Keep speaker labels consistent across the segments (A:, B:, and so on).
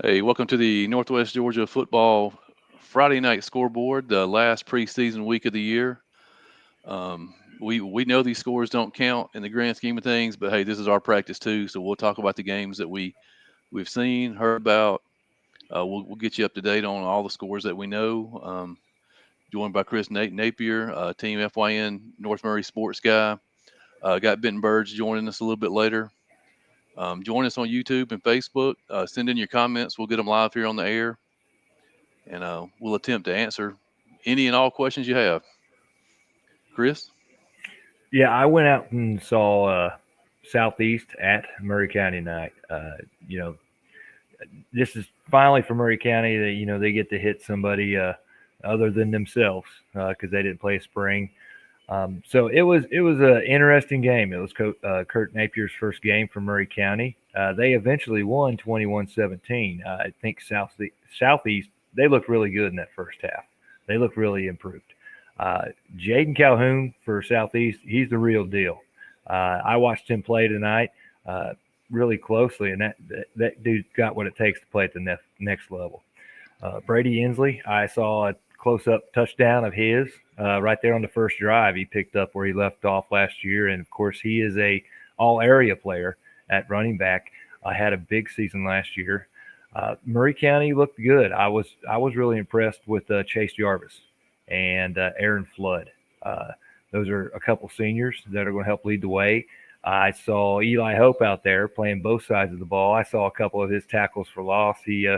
A: Hey, welcome to the Northwest Georgia football Friday night scoreboard, the last preseason week of the year. We know these scores don't count in the grand scheme of things, but hey, this is our practice too. So we'll talk about the games that we've seen, heard about. We'll get you up to date on all the scores that we know. Joined by Chris Napier, Team FYN North Murray sports guy. Got Benton Birds joining us a little bit later. Join us on YouTube and Facebook. Send in your comments. We'll get them live here on the air, and we'll attempt to answer any and all questions you have. Chris?
B: Yeah, I went out and saw Southeast at Murray County tonight. You know, this is finally for Murray County that they get to hit somebody other than themselves because they didn't play spring. So it was an interesting game. It was Kurt Napier's first game for Murray County. They eventually won 21-17. I think Southeast they looked really good in that first half. They looked really improved. Jaden Calhoun for Southeast, he's the real deal. I watched him play tonight really closely, and that dude got what it takes to play at the next level. Brady Inslee, I saw a close-up touchdown of his right there on the first drive. He picked up where he left off last year, and of course, he is a all-area player at running back. I had a big season last year. Murray County looked good. I was really impressed with Chase Jarvis and Aaron Flood. Those are a couple seniors that are going to help lead the way. I saw Eli Hope out there playing both sides of the ball. I saw a couple of his tackles for loss. He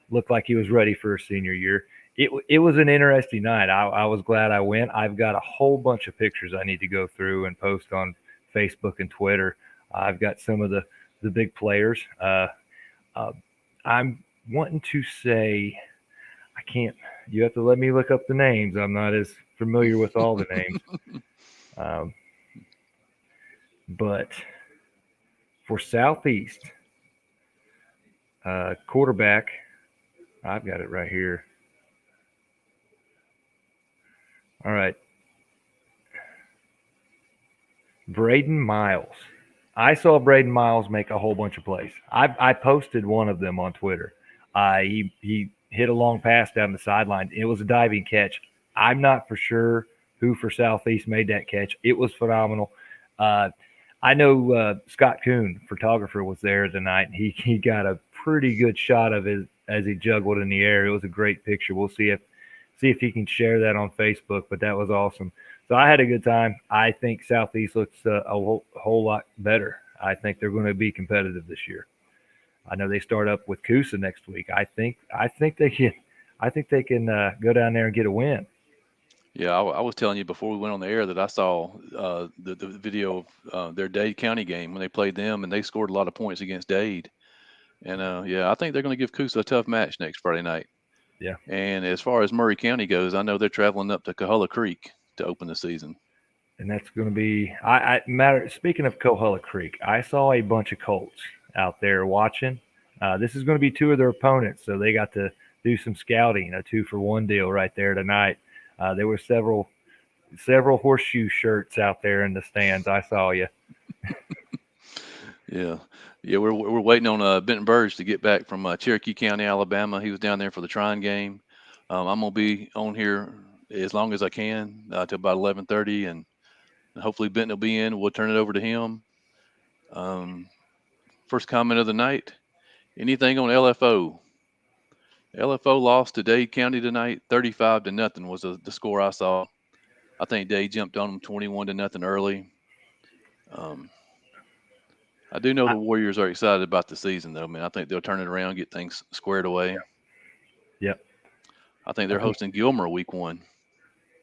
B: looked like he was ready for his senior year. It was an interesting night. I was glad I went. I've got a whole bunch of pictures I need to go through and post on Facebook and Twitter. I've got some of the big players. I'm wanting to say I can't. You have to let me look up the names. I'm not as familiar with all the names. Um, but for Southeast, quarterback, I've got it right here. All right. Braden Miles. I saw Braden Miles make a whole bunch of plays. I posted one of them on Twitter. He hit a long pass down the sideline. It was a diving catch. I'm not for sure who for Southeast made that catch. It was phenomenal. I know Scott Kuhn, photographer, was there tonight. He got a pretty good shot of his as he juggled in the air. It was a great picture. We'll see if he can share that on Facebook. But that was awesome. So I had a good time. I think Southeast looks a whole lot better. I think they're going to be competitive this year. I know they start up with Coosa next week. I think they can go down there and get a win.
A: Yeah, I was telling you before we went on the air that I saw the video of their Dade County game when they played them, and they scored a lot of points against Dade. And yeah, I think they're going to give Coosa a tough match next Friday night.
B: Yeah.
A: And as far as Murray County goes, I know they're traveling up to Coahulla Creek to open the season.
B: And that's going to be I matter. Speaking of Coahulla Creek, I saw a bunch of Colts out there watching. This is going to be two of their opponents, so they got to do some scouting, a 2-for-1 deal right there tonight. There were several horseshoe shirts out there in the stands. I saw you.
A: Yeah, yeah, we're waiting on Benton Burge to get back from Cherokee County, Alabama. He was down there for the Trine game. I'm gonna be on here as long as I can till about 11:30, and hopefully Benton will be in. We'll turn it over to him. Um, First comment of the night. Anything on LFO? LFO lost to Dade County tonight, 35-0 was the score I saw. I think Dade jumped on them 21-0 early. Um, I do know
B: I,
A: the Warriors are excited about the season, though. Man, I think they'll turn it around, get things squared away.
B: yep.
A: I think
B: I
A: they're
B: think
A: hosting Gilmer week 1.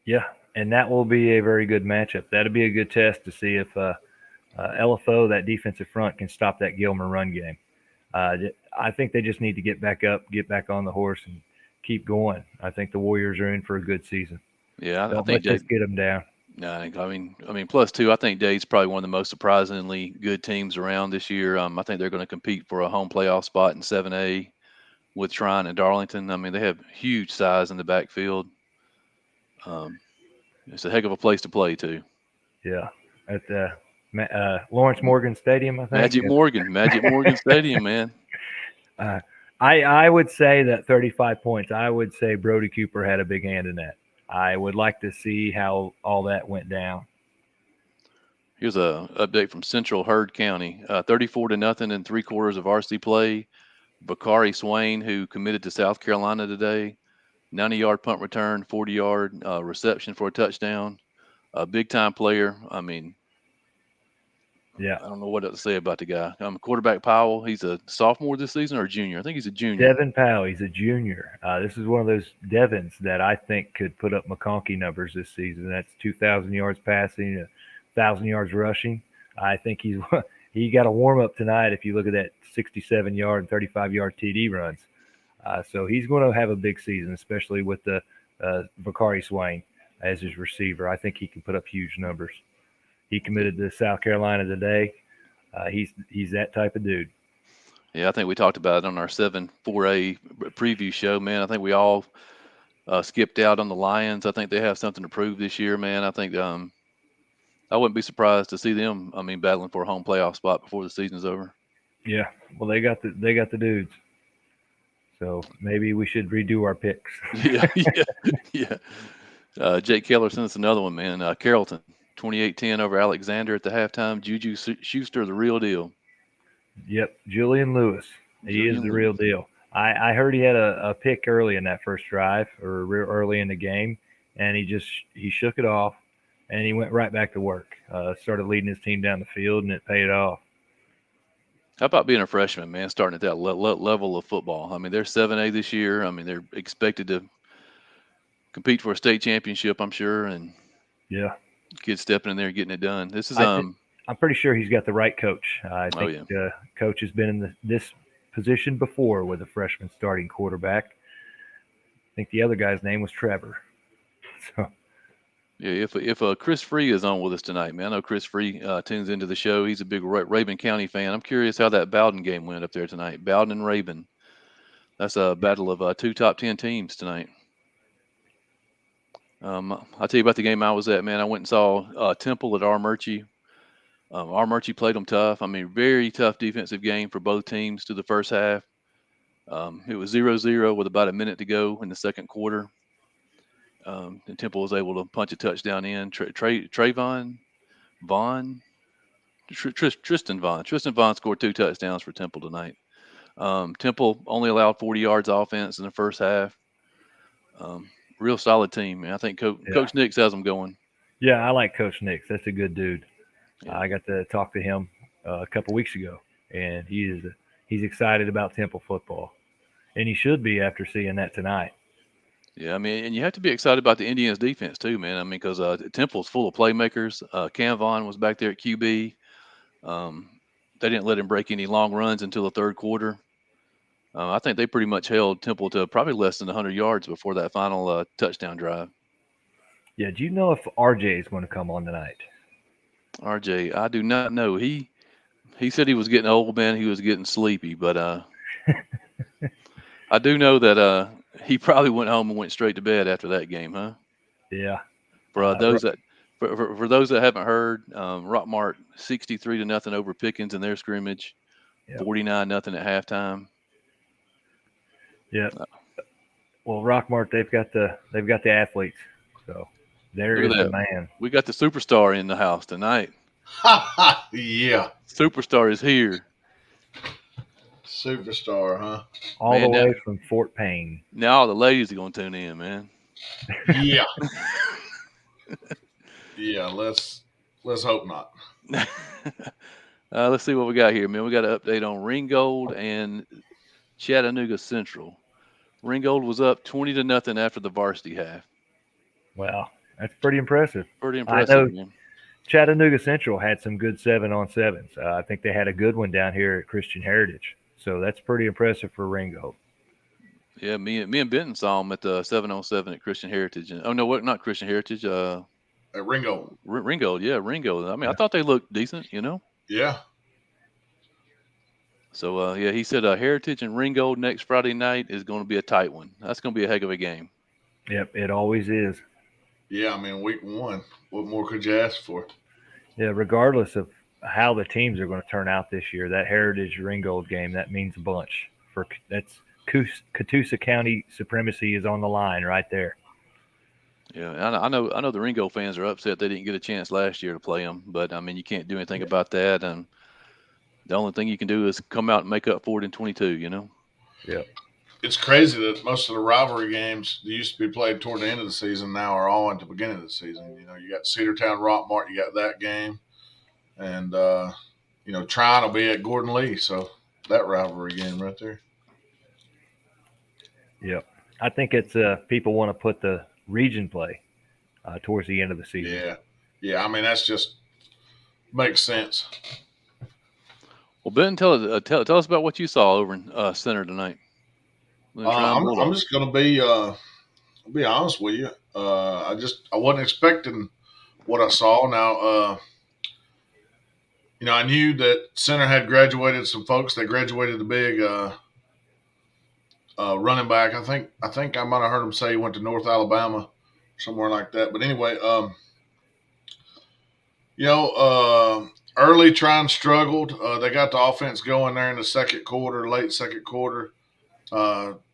B: yeah, and that will be a very good matchup. That'll be a good test to see if LFO, that defensive front, can stop that Gilmer run game. I think they just need to get back up, get back on the horse, and keep going. I think the Warriors are in for a good season.
A: Yeah, I
B: Don't
A: think
B: let this
A: Dade.
B: get them down.
A: No, plus two. I think Dade's probably one of the most surprisingly good teams around this year. I think they're going to compete for a home playoff spot in 7A with Trine and Darlington. I mean, they have huge size in the backfield. Um, it's a heck of a place to play too.
B: Yeah, at Lawrence Morgan Stadium, I think.
A: Magic Morgan Stadium, man.
B: I would say that 35 points. I would say Brody Cooper had a big hand in that. I would like to see how all that went down.
A: Here's a update from Central Heard County. 34-0 in 3/4 of varsity play. Bakari Swain, who committed to South Carolina today, 90-yard punt return, 40-yard reception for a touchdown. A big-time player. I mean,
B: Yeah.
A: I don't know what else to say about the guy. Quarterback Powell, he's a sophomore this season or a junior? I think he's a junior.
B: Devin Powell, he's a junior. This is one of those Devins that I think could put up McConkey numbers this season. That's 2,000 yards passing, 1,000 yards rushing. I think he got a warm up tonight. If you look at that 67-yard and 35-yard TD runs, so he's going to have a big season, especially with the Bakari Swain as his receiver. I think he can put up huge numbers. He committed to South Carolina today. He's that type of dude.
A: Yeah, I think we talked about it on our 7-4A preview show, man. I think we all skipped out on the Lions. I think they have something to prove this year, man. I think I wouldn't be surprised to see them, battling for a home playoff spot before the season's over.
B: Yeah, well, they got the dudes. So maybe we should redo our picks.
A: Yeah. Jake Keller sent us another one, man. Carrollton, 28-10 over Alexander at the halftime. Juju Schuster, the real deal.
B: Yep, Julian Lewis. He is the real deal. I heard he had a pick early in that first drive or real early in the game, and he shook it off, and he went right back to work. Started leading his team down the field, and it paid off.
A: How about being a freshman, man, starting at that level of football? They're 7A this year. They're expected to compete for a state championship, I'm sure, and
B: yeah,
A: kids stepping in there getting it done. This is
B: I'm pretty sure he's got the right coach. I think coach has been in this position before with a freshman starting quarterback. I think the other guy's name was Trevor. So.
A: Yeah, if Chris Free is on with us tonight, man, I know Chris Free tunes into the show. He's a big Rabun County fan. I'm curious how that Bowden game went up there tonight. Bowden and Rabun. That's a battle of two top 10 teams tonight. I'll tell you about the game I was at, man. I went and saw Temple at Armurchie. Armurchie played them tough. Very tough defensive game for both teams to the first half. It was 0-0 with about a minute to go in the second quarter. And Temple was able to punch a touchdown in. Tristan Vaughn scored 2 touchdowns for Temple tonight. Temple only allowed 40 yards offense in the first half. Real solid team, man. I think Coach Nix has them going.
B: Yeah, I like Coach Nix. That's a good dude. Yeah. I got to talk to him a couple weeks ago, and he's excited about Temple football, and he should be after seeing that tonight.
A: Yeah, and you have to be excited about the Indians' defense too, man. Because Temple's full of playmakers. Cam Vaughn was back there at QB. They didn't let him break any long runs until the third quarter. I think they pretty much held Temple to probably less than 100 yards before that final touchdown drive.
B: Yeah, do you know if RJ is going to come on tonight?
A: RJ, I do not know. He said he was getting old, man. He was getting sleepy, but I do know that he probably went home and went straight to bed after that game, huh?
B: Yeah.
A: For those that haven't heard, Rockmart 63-0 over Pickens in their scrimmage, 49-0 at halftime.
B: Yeah. Well, Rockmart, they've got the athletes, so there is the man.
A: We got the superstar in the house tonight.
C: Yeah.
A: Superstar is here.
C: Superstar, huh?
B: All the way from Fort Payne.
A: Now all the ladies are going to tune in, man.
C: Yeah. Yeah, let's hope not.
A: Let's see what we got here, man. We got an update on Ringgold and Chattanooga Central. Ringgold was up 20-0 after the varsity half.
B: Wow, that's pretty impressive.
A: Pretty impressive, man.
B: Chattanooga Central had some good 7-on-7s. I think they had a good one down here at Christian Heritage. So that's pretty impressive for Ringgold.
A: Yeah, me and Benton saw them at the 7-on-7 at Christian Heritage. Oh no, what? Not Christian Heritage.
C: At Ringgold.
A: Ringgold, yeah, Ringgold. I thought they looked decent, you know.
C: Yeah.
A: So he said Heritage and Ringgold next Friday night is going to be a tight one. That's going to be a heck of a game.
B: Yep, it always is.
C: Yeah, week 1. What more could you ask for?
B: Yeah, regardless of how the teams are going to turn out this year, that Heritage Ringgold game, that means a bunch. Catoosa County supremacy is on the line right there.
A: Yeah, I know the Ringo fans are upset they didn't get a chance last year to play them, but I mean you can't do anything about that, and the only thing you can do is come out and make up for it in 22.
B: Yeah.
C: It's crazy that most of the rivalry games that used to be played toward the end of the season now are all at the beginning of the season. You got Cedartown Rockmart, you got that game, and Trine will be at Gordon Lee, so that rivalry game right there.
B: Yep. I think it's people want to put the region play towards the end of the season.
C: Yeah. I mean, that's just makes sense.
A: Well, Ben, tell us about what you saw over in Center tonight.
C: I'm just going to be honest with you. I wasn't expecting what I saw. Now, I knew that Center had graduated some folks. They graduated the big running back. I think I might have heard him say he went to North Alabama, somewhere like that. But anyway, early Trine struggled. They got the offense going there in the second quarter, late second quarter.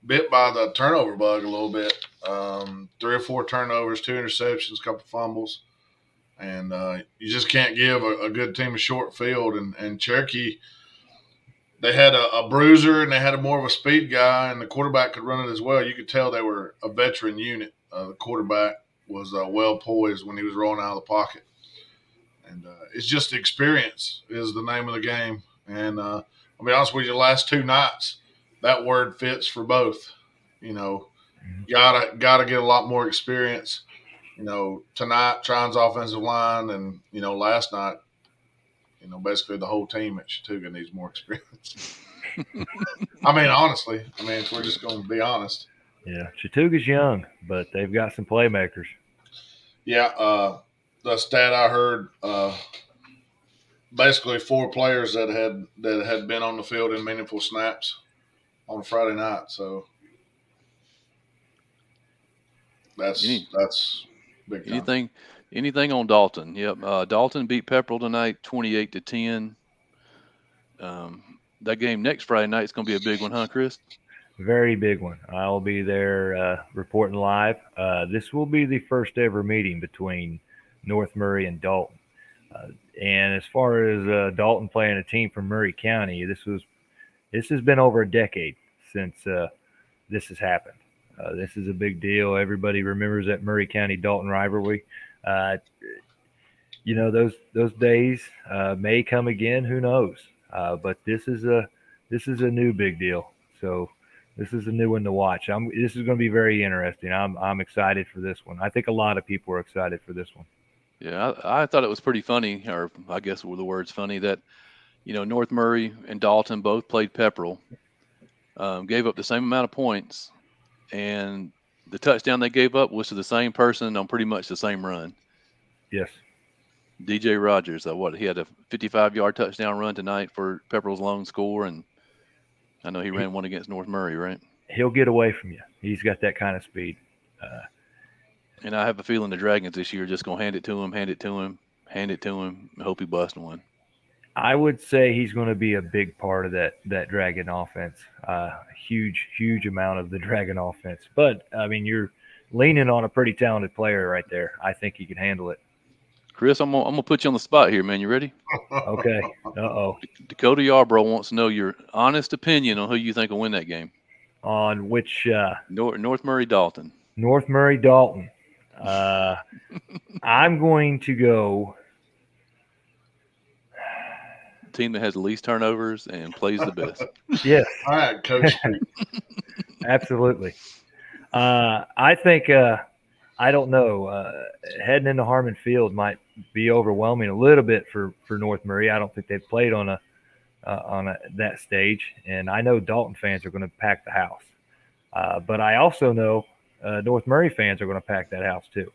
C: Bit by the turnover bug a little bit. 3 or 4 turnovers, 2 interceptions, a couple fumbles. And you just can't give a good team a short field. And Cherokee, they had a bruiser and they had more of a speed guy, and the quarterback could run it as well. You could tell they were a veteran unit. The quarterback was well poised when he was rolling out of the pocket. And it's just experience is the name of the game. And I'll be honest with you, the last 2 nights, that word fits for both. Gotta get a lot more experience. Tonight, Trine's offensive line, and last night, basically the whole team at Chattooga needs more experience. I mean, honestly, if we're just going to be honest.
B: Yeah, Chattooga's young, but they've got some playmakers.
C: Yeah, the stat I heard, basically 4 players that had been on the field in meaningful snaps on Friday night. So that's big time.
A: Anything on Dalton? Yep. Dalton beat Pepperell tonight, 28-10. That game next Friday night is going to be a big one, huh, Chris?
B: Very big one. I'll be there reporting live. This will be the first ever meeting between North Murray and Dalton. And as far as Dalton playing a team from Murray County, this has been over a decade since this has happened. This is a big deal. Everybody remembers that Murray County Dalton rivalry. Those days may come again. Who knows? But this is a new big deal. So this is a new one to watch. This is going to be very interesting. I'm excited for this one. I think a lot of people are excited for this one.
A: Yeah, I thought it was pretty funny, or I guess were the words funny, that North Murray and Dalton both played Pepperell, gave up the same amount of points, and the touchdown they gave up was to the same person on pretty much the same run.
B: Yes.
A: DJ Rogers, he had a 55-yard touchdown run tonight for Pepperell's lone score, and I know he ran one against North Murray, right?
B: He'll get away from you. He's got that kind of speed.
A: And I have a feeling the Dragons this year are just going to hand it to him, and hope he busts one.
B: I would say he's going to be a big part of that Dragon offense. Huge amount of the Dragon offense. But, you're leaning on a pretty talented player right there. I think he can handle it.
A: Chris, I'm gonna put you on the spot here, man. You ready?
B: Okay. Uh-oh.
A: Dakota Yarbrough wants to know your honest opinion on who you think will win that game.
B: On which?
A: North Murray Dalton.
B: North Murray Dalton. I'm going to go.
A: Team that has the least turnovers and plays the best.
B: Yes.
C: All right, Coach.
B: Absolutely. I think. I don't know. Heading into Harmon Field might be overwhelming a little bit for North Murray. I don't think they've played on that stage, and I know Dalton fans are going to pack the house. But I also know North Murray fans are going to pack that house too.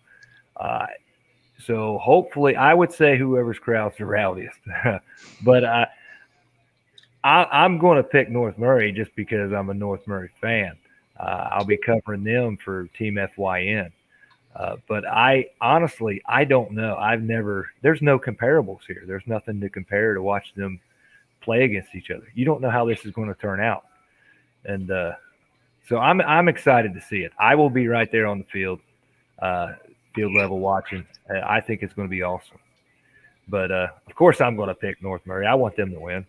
B: So hopefully, I would say whoever's crowd's the rowdiest. But I'm going to pick North Murray just because I'm a North Murray fan. I'll be covering them for Team FYN. But I don't know. There's no comparables here. There's nothing to compare to watch them play against each other. You don't know how this is going to turn out. And So I'm excited to see it. I will be right there on the field, field level watching. I think it's going to be awesome. But of course, I'm going to pick North Murray. I want them to win.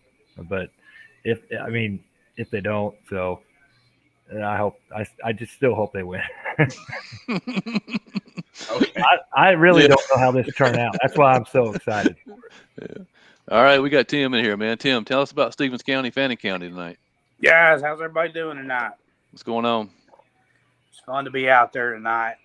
B: But if they don't, so I hope I just still hope they win.
C: Okay.
B: I really don't know how this turned out. That's why I'm so excited for it.
A: Yeah. All right, we got Tim in here, man. Tim, tell us about Stevens County, Fannin County tonight.
D: Guys, how's everybody doing tonight?
A: What's going on?
D: It's fun to be out there tonight.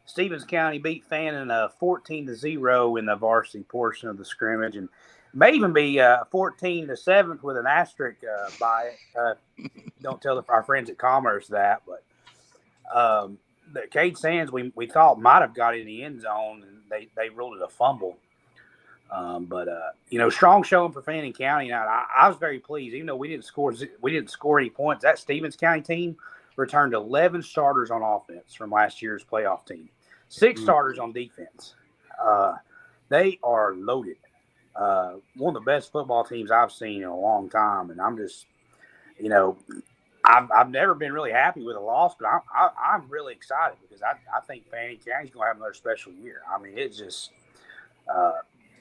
D: Stevens County beat Fannin 14-0 in the varsity portion of the scrimmage, and may even be 14-7 with an asterisk by it. Don't tell our friends at Commerce that, but the Cade Sands we thought might have got in the end zone, and they ruled it a fumble. But strong showing for Fannin County. Now I was very pleased, even though we didn't score any points. That Stevens County team returned 11 starters on offense from last year's playoff team, 6 starters on defense. They are loaded. One of the best football teams I've seen in a long time, and I'm just, I've never been really happy with a loss, but I'm really excited because I think Fannin County's going to have another special year. I mean, it's just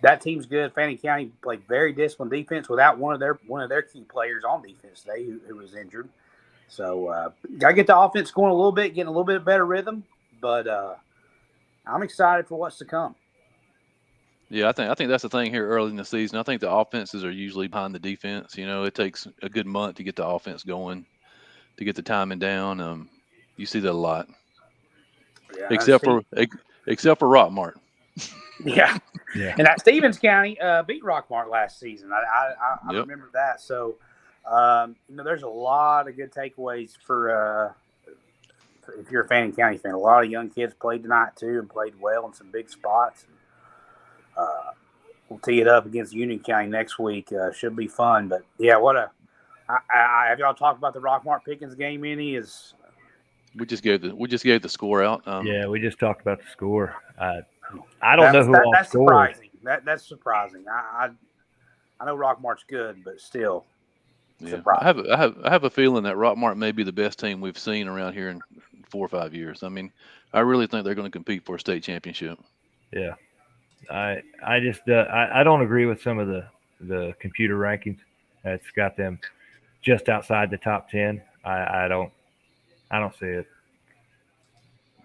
D: that team's good. Fannin County played very disciplined defense without one of their key players on defense today who was injured. So got to get the offense going a little bit, getting a little bit better rhythm. But I'm excited for what's to come.
A: Yeah, I think that's the thing here early in the season. I think the offenses are usually behind the defense. It takes a good month to get the offense going, to get the timing down. You see that a lot, except for Rockmart.
D: Yeah. And that Stevens County beat Rockmart last season. I
A: Yep.
D: remember that. So, there's a lot of good takeaways for if you're a Fannin County fan. A lot of young kids played tonight too and played well in some big spots. We'll tee it up against Union County next week. Should be fun. But yeah, have y'all talked about the Rockmart Pickens game any?
A: We just gave the score out.
B: Yeah, we just talked about the score. I don't know who all
D: that's
B: scored.
D: surprising. That's surprising. I know Rockmart's good, but still.
A: Yeah, I have a feeling that Rockmart may be the best team we've seen around here in 4 or 5 years. I mean, I really think they're going to compete for a state championship.
B: Yeah, I just I don't agree with some of the computer rankings. That's got them just outside the top 10. I don't see it.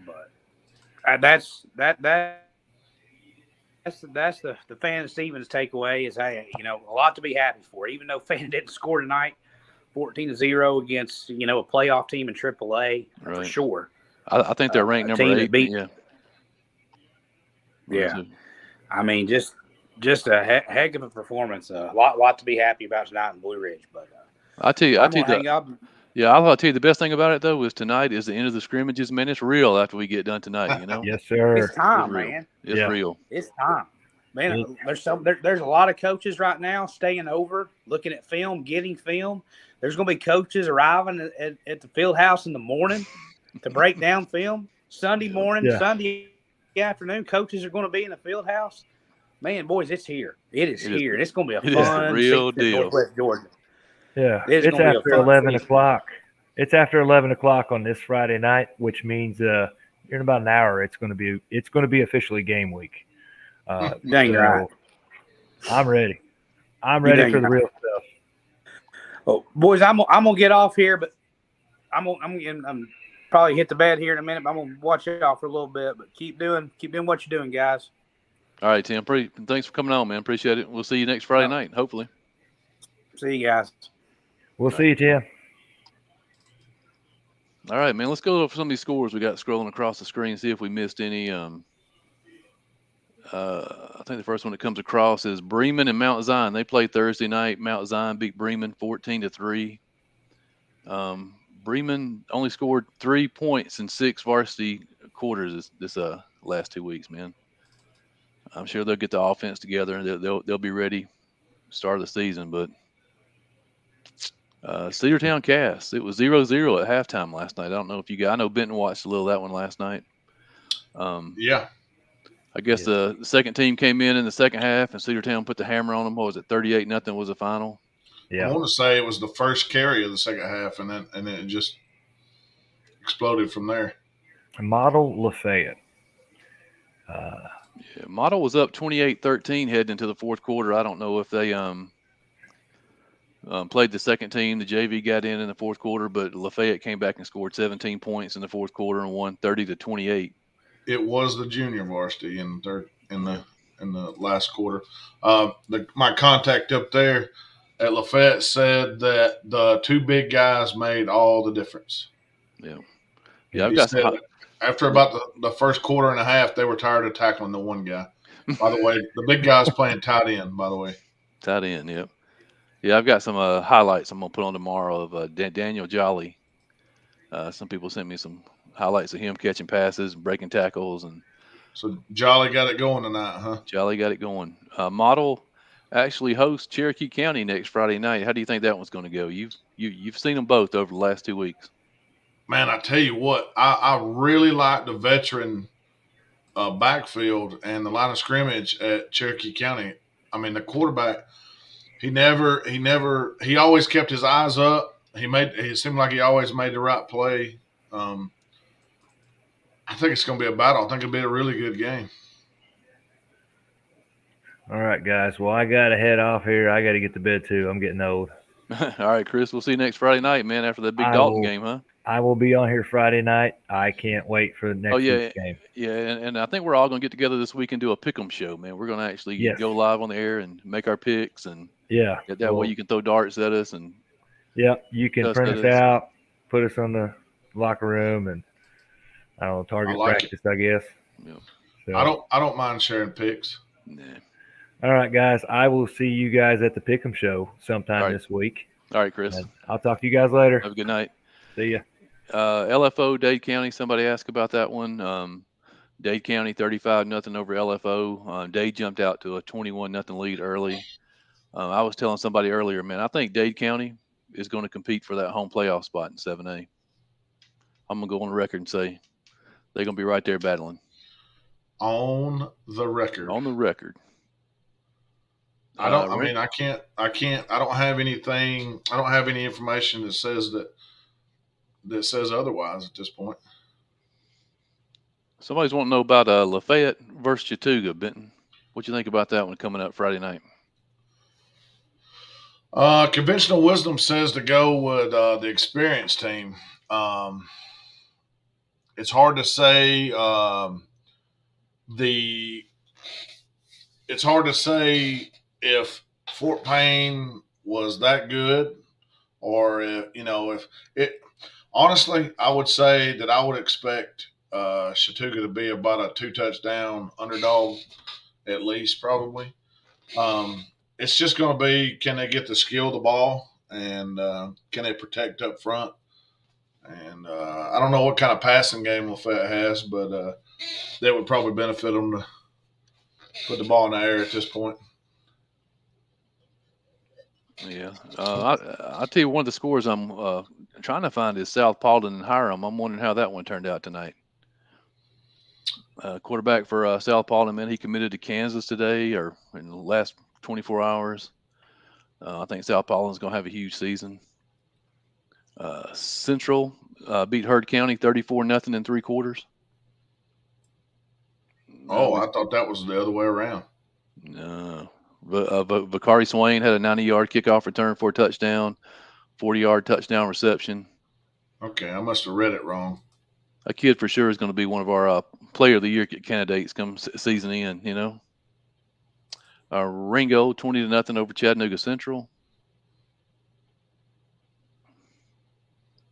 D: But that's the Fannin Stevens takeaway is, hey, a lot to be happy for. Even though Fannin didn't score tonight, 14-0 against a playoff team in AAA,
A: Right.
D: for sure.
A: I think they're ranked number 8.
D: Yeah. I mean, just a heck of a performance. A lot to be happy about tonight in Blue Ridge. But
A: I'll tell you the best thing about it though is tonight is the end of the scrimmages. Man, it's real after we get done tonight.
B: Yes, sir.
D: It's time,
A: real.
D: man.
A: It's real.
D: It's time. Man, there's a lot of coaches right now staying over, looking at film, getting film. There's going to be coaches arriving at the field house in the morning to break down film. Sunday morning, Sunday afternoon, coaches are going to be in the field house. Man, boys, it's here. It is here. And it's going to be a fun
A: real
D: season in
A: deal.
D: Northwest Georgia.
B: Yeah, it's after 11 o'clock. It's after 11 o'clock on this Friday night, which means in about an hour it's going to be officially game week.
D: Dang right.
B: I'm ready. I'm ready for the real stuff.
D: Well, boys, I'm gonna get off here, but I'm probably hit the bed here in a minute. But I'm gonna watch y'all for a little bit, but keep doing what you're doing, guys.
A: All right, Tim. Thanks for coming on, man. Appreciate it. We'll see you next Friday night, hopefully.
D: See you guys.
B: We'll see you, Tim.
A: All right, man. Let's go over some of these scores we got scrolling across the screen. See if we missed any. I think the first one that comes across is Bremen and Mount Zion. They played Thursday night. Mount Zion beat Bremen 14-3. Bremen only scored 3 points in 6 varsity quarters this last 2 weeks, man. I'm sure they'll get the offense together and they'll be ready start of the season. But Cedartown Cass, it was 0-0 at halftime last night. I don't know if you guys, I know Benton watched a little of that one last night.
C: Yeah.
A: I guess the second team came in the second half, and Cedartown put the hammer on them. What was it? 38-0 was the final.
B: Yeah.
C: I want to say it was the first carry of the second half, and then it just exploded from there.
B: Model Lafayette.
A: Yeah, Model was up 28-13 heading into the fourth quarter. I don't know if they played the second team. The JV got in the fourth quarter, but Lafayette came back and scored 17 points in the fourth quarter and won 30-28.
C: It was the junior varsity in the last quarter. My contact up there at Lafayette said that the two big guys made all the difference.
A: Yeah,
C: He said after about the first quarter and a half, they were tired of tackling the one guy. By the way, the big guy's playing tight end, by the way.
A: Tight end, yep. Yeah, I've got some highlights I'm going to put on tomorrow of Daniel Jolly. Some people sent me some highlights of him catching passes and breaking tackles.
C: So Jolly got it going tonight, huh?
A: Jolly got it going. Model actually hosts Cherokee County next Friday night. How do you think that one's going to go? You've seen them both over the last 2 weeks.
C: Man, I tell you what, I really like the veteran backfield and the line of scrimmage at Cherokee County. I mean, the quarterback, he always kept his eyes up. It seemed like he always made the right play. I think it's going to be a battle. I think it'll be a really good game.
B: All right, guys. Well, I got to head off here. I got to get to bed too. I'm getting old.
A: All right, Chris. We'll see you next Friday night, man, after that big Dalton game, huh?
B: I will be on here Friday night. I can't wait for the next week's game.
A: Yeah, and I think we're all going to get together this week and do a pick'em show, man. We're going to actually go live on the air and make our picks, and that way you can throw darts at us. And
B: you can print us out, put us on the locker room, and I don't know, target practice, I guess.
A: Yeah.
C: So, I don't mind sharing picks.
A: Nah.
B: All right, guys. I will see you guys at the pick'em show sometime this week.
A: All right, Chris.
B: And I'll talk to you guys later.
A: Have a good night.
B: See ya.
A: LFO Dade County. Somebody asked about that one. Dade County 35-0 over LFO. Dade jumped out to a 21-0 lead early. I was telling somebody earlier, man, I think Dade County is going to compete for that home playoff spot in 7A. I'm going to go on the record and say they're going to be right there battling.
C: On the record.
A: On the record.
C: I don't have anything. I don't have any information that says otherwise at this point.
A: Somebody's wanting to know about Lafayette versus Chattooga, Benton. What you think about that one coming up Friday night?
C: Conventional wisdom says to go with the experienced team. It's hard to say. It's hard to say if Fort Payne was that good, or if it. Honestly, I would say that I would expect Chattooga to be about a 2-touchdown underdog, at least probably. It's just going to be, can they get the skill of the ball, and can they protect up front? And I don't know what kind of passing game Lafayette has, but that would probably benefit them to put the ball in the air at this point.
A: Yeah. I'll tell you one of the scores I'm trying to find is South Paulding and Hiram. I'm wondering how that one turned out tonight. Quarterback for South Paulding, man, he committed to Kansas today or in the last 24 hours. I think South Paulding's going to have a huge season. Central beat Heard County 34-0 in 3 quarters.
C: I thought that was the other way around.
A: No. Vicari Swain had a 90-yard kickoff return for a touchdown, 40-yard touchdown reception.
C: Okay, I must have read it wrong.
A: A kid for sure is going to be one of our player of the year candidates come season end, Ringo 20-0 over Chattanooga Central.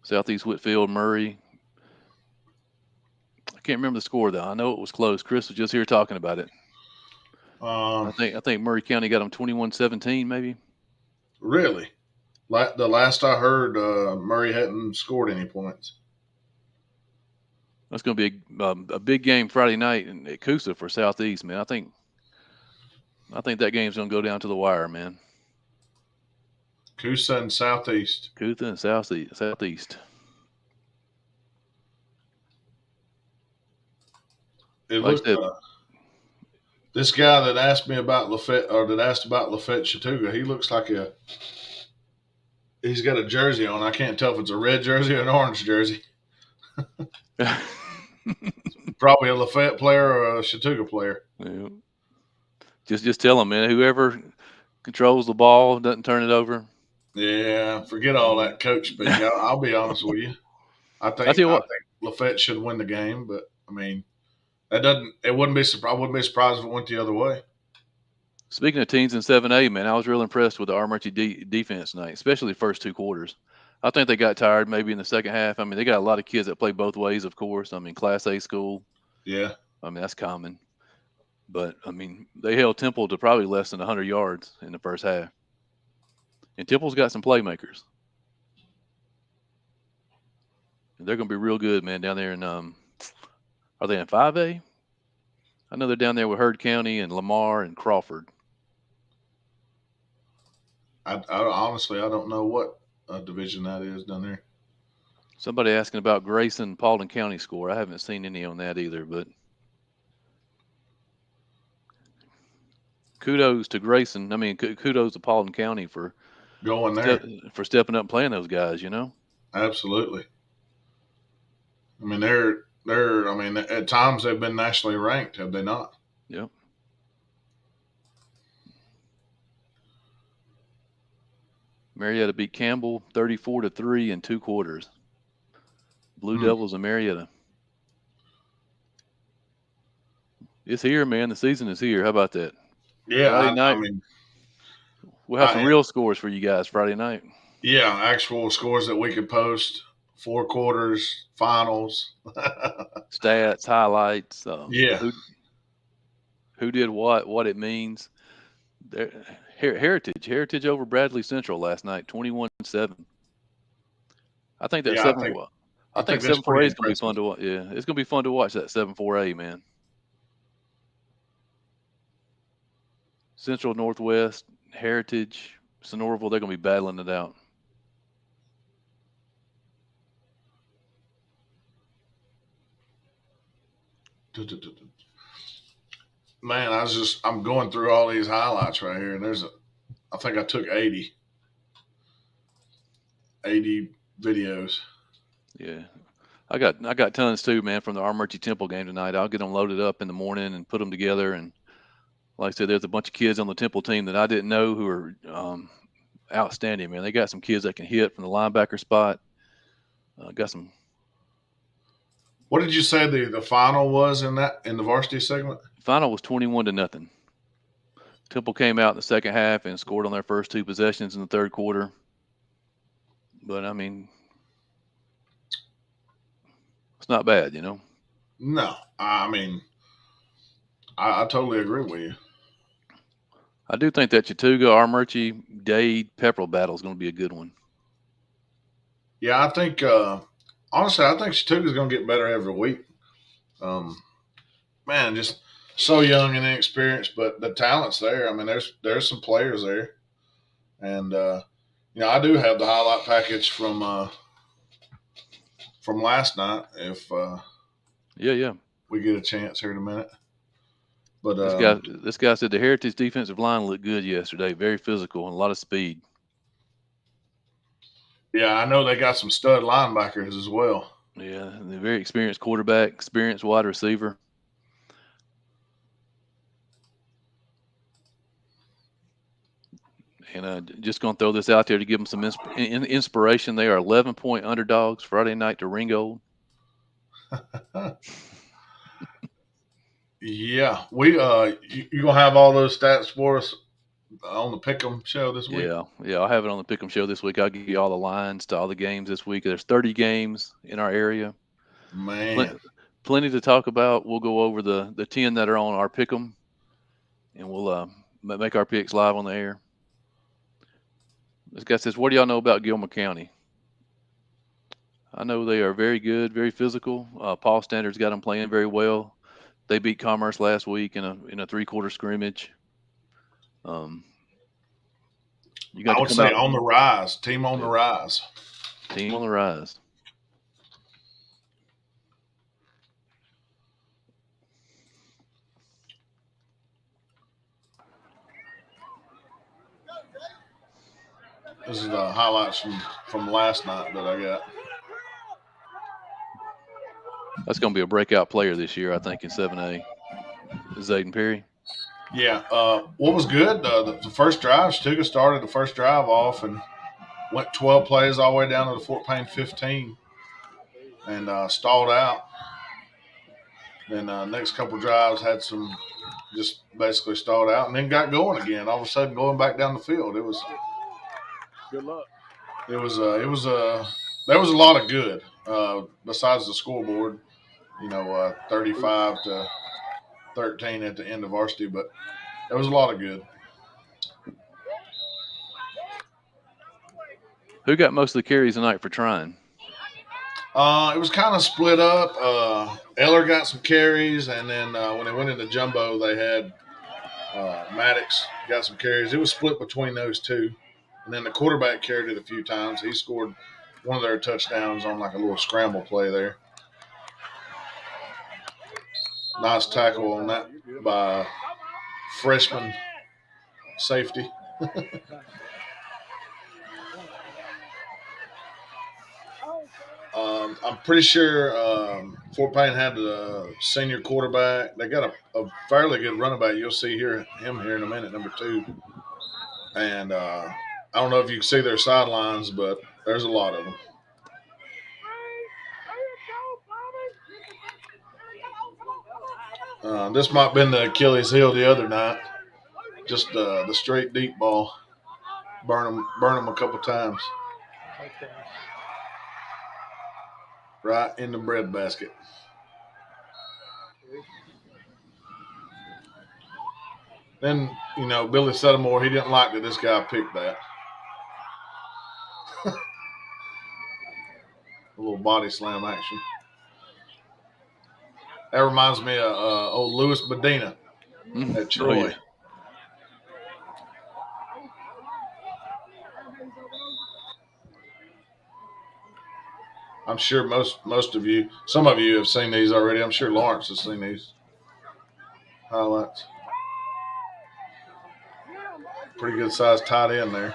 A: Southeast Whitfield, Murray. I can't remember the score though. I know it was close. Chris was just here talking about it. I think Murray County got them 21-17 maybe.
C: Really? The last I heard, Murray hadn't scored any points.
A: That's going to be a big game Friday night at Coosa for Southeast, man. I think that game's going to go down to the wire, man.
C: Coosa and Southeast.
A: Coosa and Southeast.
C: It looked. This guy that asked me about Lafayette, or that asked about Lafayette Chattooga, he looks like he's got a jersey on. I can't tell if it's a red jersey or an orange jersey. Probably a Lafayette player or a Chattooga player.
A: Yeah. Just tell them, man. Whoever controls the ball doesn't turn it over.
C: Yeah, forget all that coach speak. I'll be honest with you. I
A: I
C: think
A: tell you what.
C: Lafayette should win the game, but I mean, that doesn't. It wouldn't be surprised. I wouldn't be surprised if it went the other way.
A: Speaking of teams in 7A, man, I was real impressed with the Armurchie defense tonight, especially the first two quarters. I think they got tired maybe in the second half. I mean, they got a lot of kids that play both ways, of course. I mean, Class A school.
C: Yeah,
A: I mean, that's common. But, I mean, they held Temple to probably less than 100 yards in the first half. And Temple's got some playmakers. And they're going to be real good, man, down there in are they in 5A? I know they're down there with Heard County and Lamar and Crawford.
C: I honestly I don't know what division that is down there.
A: Somebody asking about Grayson Paulding County score. I haven't seen any on that either, but kudos to Grayson. I mean, kudos to Paulding County for
C: Going there.
A: stepping up and playing those guys, you know?
C: Absolutely. I mean, they're. I mean, at times they've been nationally ranked, have they not?
A: Yep. Marietta beat Campbell 34-3 in 2 quarters. Blue Devils of Marietta. It's here, man. The season is here. How about that?
C: Yeah,
A: Friday night.
C: I mean,
A: we'll have some real scores for you guys Friday night.
C: Yeah, actual scores that we could post, 4 quarters, finals,
A: stats, highlights.
C: Yeah,
A: who did what it means. Heritage over Bradley Central last night, 21-7. I think that I think 7-4A is going to be fun to watch. Yeah, it's going to be fun to watch that 7-4A, man. Central, Northwest, Heritage, Sonoraville, they're going to be battling it out.
C: Man, I'm going through all these highlights right here, and I think I took 80 videos.
A: Yeah. I got tons too, man, from the Armurchie Temple game tonight. I'll get them loaded up in the morning and put them together. And like I said, there's a bunch of kids on the Temple team that I didn't know who are outstanding, man. They got some kids that can hit from the linebacker spot. Got some.
C: What did you say the final was in the varsity segment?
A: Final was 21-0. Temple came out in the second half and scored on their first 2 possessions in the third quarter. But I mean, it's not bad, you know.
C: No, I mean, I totally agree with you.
A: I do think that Chattooga, Armurchie, Dade, Pepperell battle is going to be a good one.
C: Yeah, I think honestly, I think Chattooga's going to get better every week. Man, just so young and inexperienced, but the talent's there. I mean, there's some players there, and I do have the highlight package from last night. If we get a chance here in a minute. But
A: this guy said the Heritage defensive line looked good yesterday. Very physical and a lot of speed.
C: Yeah, I know they got some stud linebackers as well.
A: Yeah, and a very experienced quarterback, experienced wide receiver. And just going to throw this out there to give them some inspiration. They are 11-point underdogs Friday night to Ringgold.
C: Yeah, we you gonna have all those stats for us on the Pick'em show this week?
A: Yeah, I'll have it on the Pick'em show this week. I'll give you all the lines to all the games this week. There's 30 games in our area.
C: Man,
A: plenty to talk about. We'll go over the 10 that are on our Pick'em, and we'll make our picks live on the air. This guy says, "What do y'all know about Gilmer County?" I know they are very good, very physical. Paul Standard's got them playing very well. They beat Commerce last week in a 3-quarter scrimmage.
C: I would say on the rise. Team on the rise.
A: Team on the rise.
C: This is the highlights from last night that I got.
A: That's going to be a breakout player this year, I think, in 7A. Zayden Perry.
C: Yeah. What was good? The first drive, Stuga started the first drive off and went 12 plays all the way down to the Fort Payne 15 and stalled out. Then next couple drives had some just basically stalled out and then got going again. All of a sudden, going back down the field, it was
E: Good luck.
C: there was a lot of good besides the scoreboard. 35-13 at the end of varsity, but there was a lot of good.
A: Who got most of the carries tonight for Trine?
C: It was kind of split up. Eller got some carries, and then when they went into jumbo, they had Maddox got some carries. It was split between those two. And then the quarterback carried it a few times. He scored one of their touchdowns on like a little scramble play there. Nice tackle on that by freshman safety. I'm pretty sure Fort Payne had the senior quarterback. They got a fairly good running back. You'll see him here in a minute, number 2. And I don't know if you can see their sidelines, but there's a lot of them. This might have been the Achilles heel the other night. Just the straight deep ball. Burn them a couple times. Right in the bread basket. Then, Billy Settlemore, he didn't like that this guy picked that. A little body slam action. That reminds me of old Louis Medina at Troy.
A: Oh, yeah.
C: I'm sure most of you, some of you have seen these already. I'm sure Lawrence has seen these highlights. Pretty good size tight end there.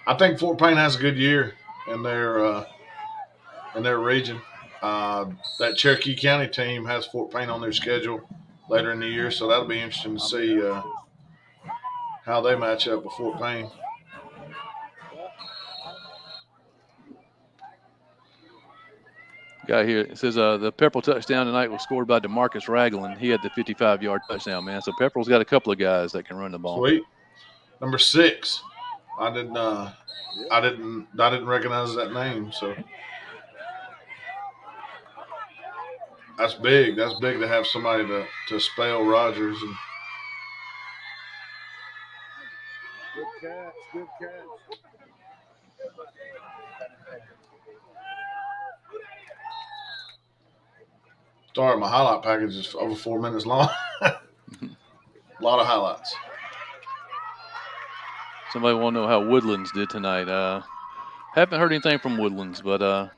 C: I think Fort Payne has a good year in their region. That Cherokee County team has Fort Payne on their schedule later in the year, so that'll be interesting to see how they match up with Fort Payne.
A: Got here. It says the Pepperell touchdown tonight was scored by DeMarcus Ragland. He had the 55-yard touchdown, man. So Pepperell's got a couple of guys that can run the ball.
C: Sweet. Number 6. I didn't recognize that name, so that's big. That's big to have somebody to spell Rogers. And
E: Good catch.
C: sorry, my highlight package is over 4 minutes long. A lot of highlights.
A: Somebody want to know how Woodlands did tonight. Haven't heard anything from Woodlands, but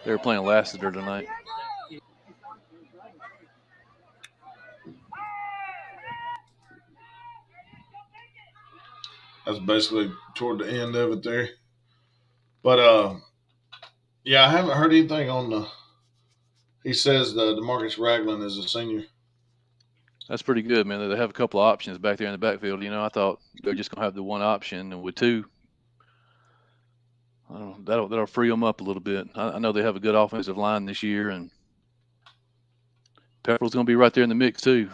A: they were playing Lassiter tonight.
C: That's basically toward the end of it there. But yeah, I haven't heard anything on the. He says DeMarcus Ragland is a senior.
A: That's pretty good, man. They have a couple of options back there in the backfield. I thought they're just gonna have the one option, and with 2, I don't know, that'll free them up a little bit. I know they have a good offensive line this year, and Pepperell's gonna be right there in the mix too.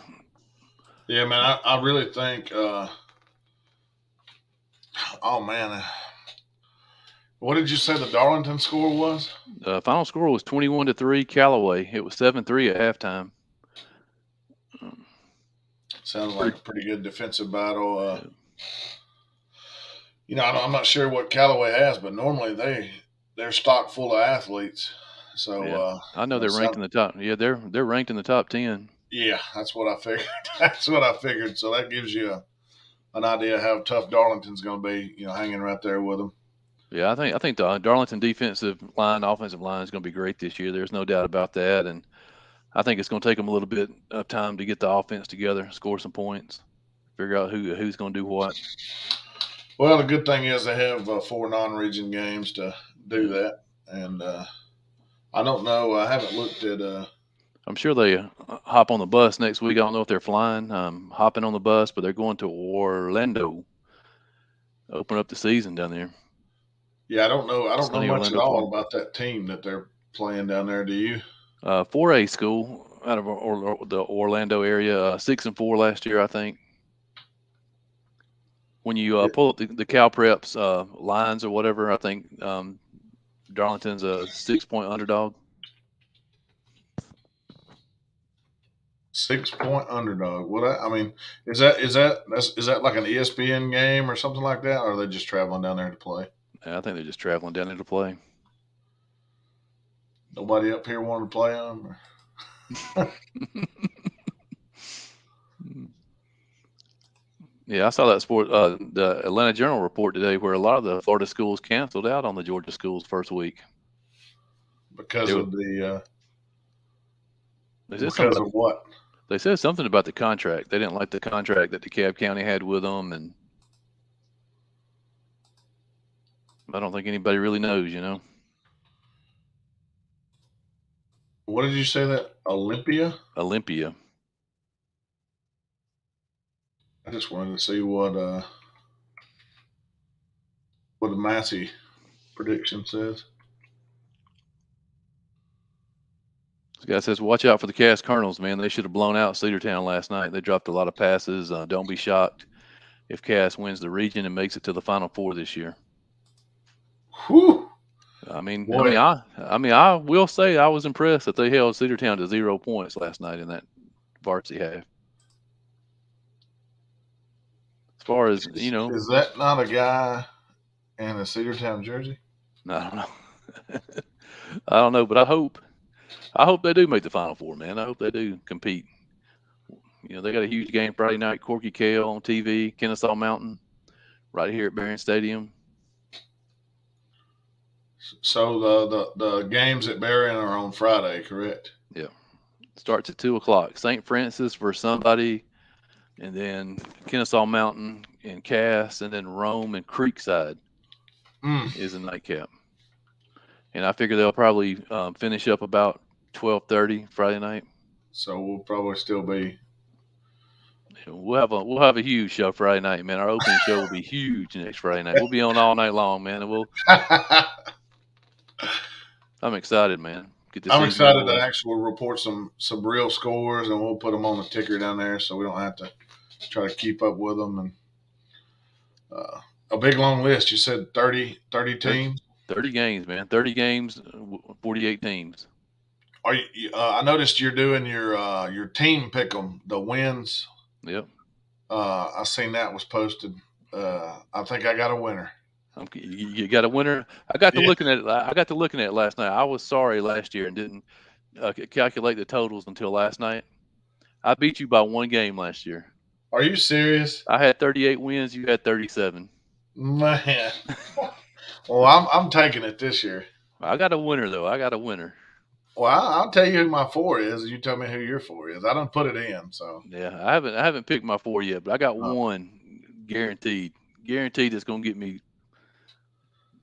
C: Yeah, man, I really think. Oh man, what did you say the Darlington score was?
A: The final score was 21-3 Callaway. It was 7-3 at halftime.
C: Sounds like a pretty good defensive battle. I'm not sure what Callaway has, but normally they're stocked full of athletes. So
A: yeah. I know they're ranked in the top. Yeah, they're ranked in the top 10.
C: Yeah, that's what I figured. That's what I figured. So that gives you an idea how tough Darlington's going to be. Hanging right there with them.
A: Yeah, I think the Darlington offensive line is going to be great this year. There's no doubt about that, and I think it's going to take them a little bit of time to get the offense together, score some points, figure out who's going to do what.
C: Well, the good thing is they have 4 non-region games to do that, and I don't know. I haven't looked at.
A: I'm sure they hop on the bus next week. I don't know if they're flying, hopping on the bus, but they're going to Orlando, open up the season down there.
C: Yeah, I don't know. I don't know
A: Sunny
C: much at
A: Orlando,
C: all
A: Florida.
C: about that team that they're playing down there. Do you?
A: 4A school out of the Orlando area. 6-4 last year, I think. When you pull up the Cal Preps lines or whatever, I think Darlington's a 6-point underdog.
C: 6-point underdog. Well, I mean, is that like an ESPN game or something like that, or are they just traveling down there to play?
A: Yeah, I think they're just traveling down there to play.
C: Nobody up here wanted to play them.
A: Yeah, I saw that the Atlanta Journal report today where a lot of the Florida schools canceled out on the Georgia schools first week
C: Because of what?
A: They said something about the contract. They didn't like the contract that DeKalb County had with them, and I don't think anybody really knows,
C: What did you say that Olympia? I just wanted to see what the Massey prediction says.
A: This guy says, watch out for the Cass Colonels, man. They should have blown out Cedartown last night. They dropped a lot of passes. Don't be shocked if Cass wins the region and makes it to the Final Four this year.
C: Whew.
A: I will say I was impressed that they held Cedartown to 0 points last night in that varsity half. As far as,
C: Is that not a guy in a Cedartown jersey?
A: I don't know. I don't know, but I hope they do make the Final Four, man. I hope they do compete. They got a huge game Friday night, Corky Kale on TV, Kennesaw Mountain, right here at Barron Stadium.
C: So the games at Barron are on Friday, correct?
A: Yeah. Starts at 2:00. St. Francis for somebody, and then Kennesaw Mountain and Cass, and then Rome and Creekside is a nightcap. And I figure they'll probably finish up about 12:30 Friday night.
C: So we'll probably still be.
A: We'll have a huge show Friday night, man. Our opening show will be huge next Friday night. We'll be on all night long, man. And I'm excited, man.
C: I'm excited to actually report some real scores, and we'll put them on the ticker down there, so we don't have to try to keep up with them. And a big long list. You said 30 teams.
A: 30 games, man. 30 games, 48 teams.
C: Are you? I noticed you're doing your team pick 'em, the wins.
A: Yep.
C: I seen that was posted. I think I got a winner.
A: You got a winner. I got to looking at it. I got to looking at it last night. I was sorry last year and didn't calculate the totals until last night. I beat you by 1 game last year.
C: Are you serious?
A: I had 38 wins. You had 37.
C: Man. Well, I'm taking it this year.
A: I got a winner though. I got a winner.
C: Well, I'll tell you who my 4 is. You tell me who your 4 is. I don't put it in. So
A: yeah, I haven't picked my 4 yet, but I got one guaranteed. Guaranteed it's going to get me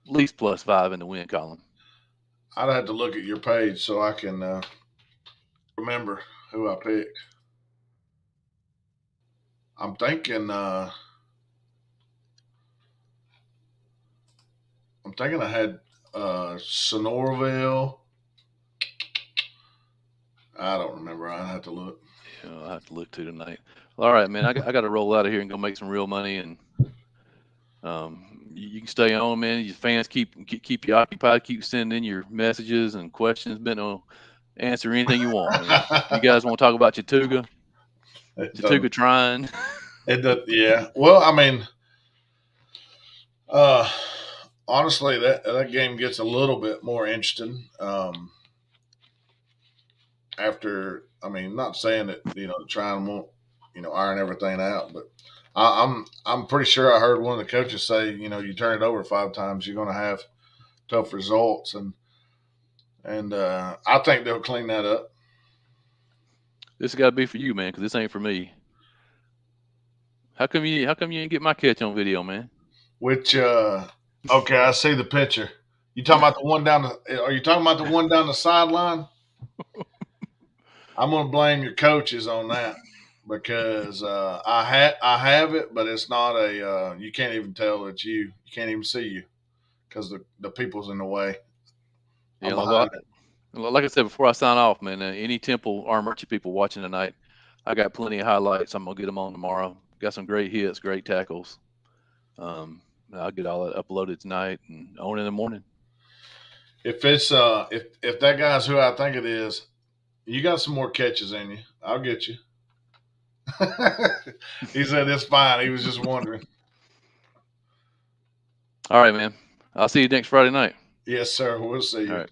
A: at least +5 in the win column.
C: I'd have to look at your page so I can remember who I picked. I'm thinking I had Sonoraville. I don't remember. I'd have to look.
A: Yeah, I'll have to look too tonight. All right, man. I got to roll out of here and go make some real money, and you can stay on, man. Your fans keep you occupied. Keep sending in your messages and questions. Ben will answer anything you want. You guys want to talk about Chattooga? Chattooga trying.
C: It does, yeah. Well, I mean, honestly, that game gets a little bit more interesting after. I mean, not saying that trying won't iron everything out, but I'm pretty sure I heard one of the coaches say, you turn it over 5 times, you're going to have tough results, and I think they'll clean that up.
A: This has got to be for you, man, because this ain't for me. How come you didn't get my catch on video, man?
C: Which okay, I see the picture. You talking about the one down the? Are you talking about the one down the sideline? I'm gonna blame your coaches on that because I have it, but it's not a. You can't even tell it's you. You can't even see you because the people's in the way.
A: Yeah,
C: I'm behind it.
A: like I said before I sign off, man, any Temple Armurchie people watching tonight, I got plenty of highlights. I'm gonna get them on tomorrow. Got some great hits, great tackles. I'll get all that uploaded tonight and on in the morning.
C: If it's if that guy's who I think it is, you got some more catches in you. I'll get you. He said it's fine. He was just wondering.
A: All right, man. I'll see you next Friday night.
C: Yes, sir. We'll see you.
A: All right.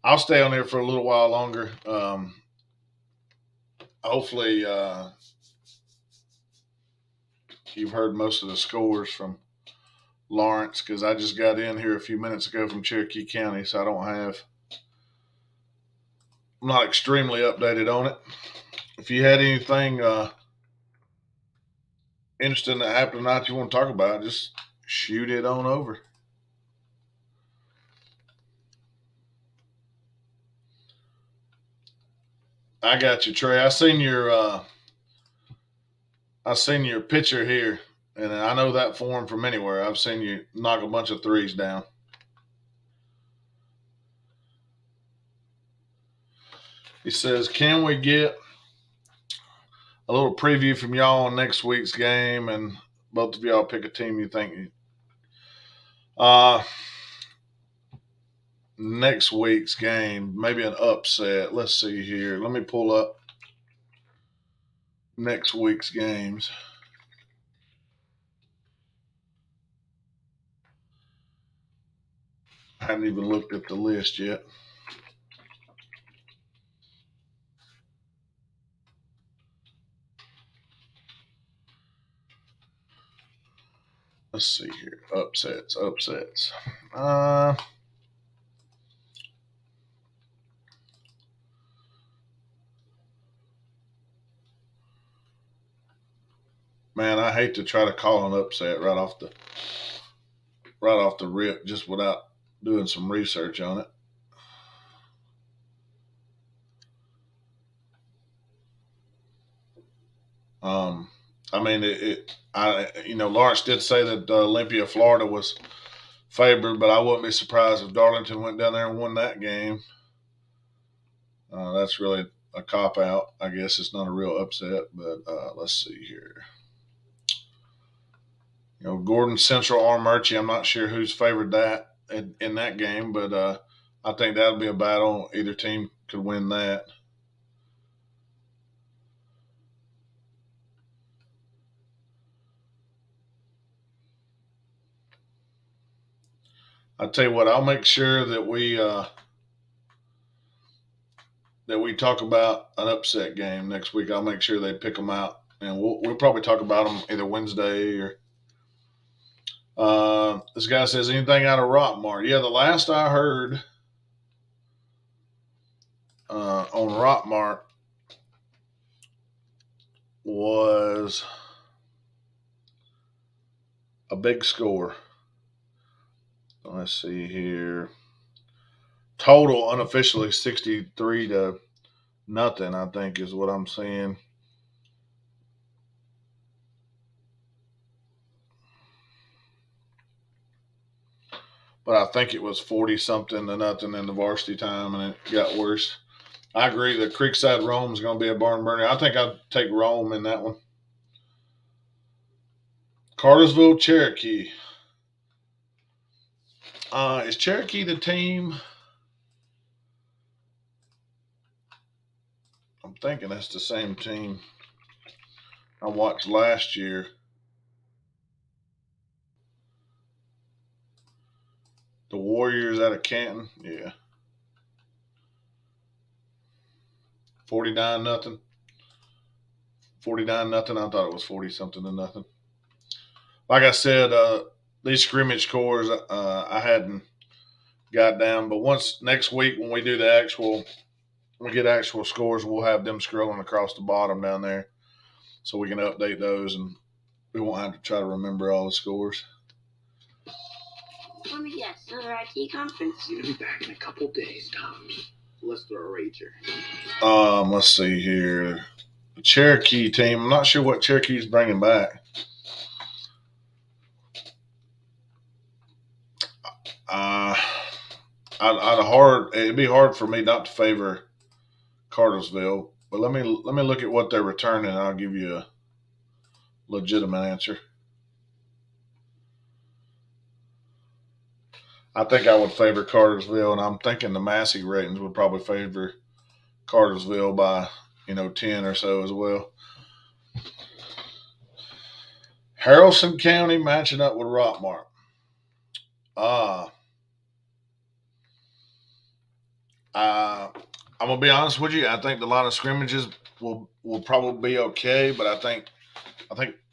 C: I'll stay on here for a little while longer. Hopefully, you've heard most of the scores from Lawrence because I just got in here a few minutes ago from Cherokee County, so I'm not extremely updated on it. If you had anything interesting that happened tonight you want to talk about, just shoot it on over. I got you, Trey. I seen your picture here, and I know that form from anywhere. I've seen you knock a bunch of threes down. He says, "Can we get a little preview from y'all on next week's game, and both of y'all pick a team you think." Next week's game, maybe an upset. Let's see here. Let me pull up next week's games. I hadn't even looked at the list yet. Let's see here. Upsets. Man, I hate to try to call an upset right off the rip, just without doing some research on it. I mean, Lawrence did say that Olympia, Florida was favored, but I wouldn't be surprised if Darlington went down there and won that game. That's really a cop out. I guess it's not a real upset, but let's see here. Gordon Central Armurchie, I'm not sure who's favored that in that game, but I think that'll be a battle. Either team could win that. I'll tell you what, I'll make sure that we talk about an upset game next week. I'll make sure they pick them out, and we'll probably talk about them either Wednesday or. This guy says, anything out of Rockmart? Yeah, the last I heard on Rockmart was a big score. Let's see here. Total unofficially 63-0, I think is what I'm seeing. But I think it was 40-something-0 in the varsity time, and it got worse. I agree that Creekside Rome is going to be a barn burner. I think I'd take Rome in that one. Cartersville, Cherokee. Is Cherokee the team? I'm thinking that's the same team I watched last year. The Warriors out of Canton, yeah. 49-0. 49-0. I thought it was 40-something-0. Like I said, these scrimmage scores I hadn't got down, but next week when we do we get actual scores, we'll have them scrolling across the bottom down there, so we can update those and we won't have to try to remember all the scores.
F: Let me guess, another IT conference?
E: You're gonna be back in a couple days, Toms. Let's throw a rager.
C: Let's see here. The Cherokee team. I'm not sure what Cherokee's bringing back. It'd be hard for me not to favor Cartersville, but let me look at what they're returning, and I'll give you a legitimate answer. I think I would favor Cartersville, and I'm thinking the Massey ratings would probably favor Cartersville by 10 or so as well. Haralson County matching up with Rockmart. I'm gonna be honest with you. I think the line of scrimmages will probably be okay, but I think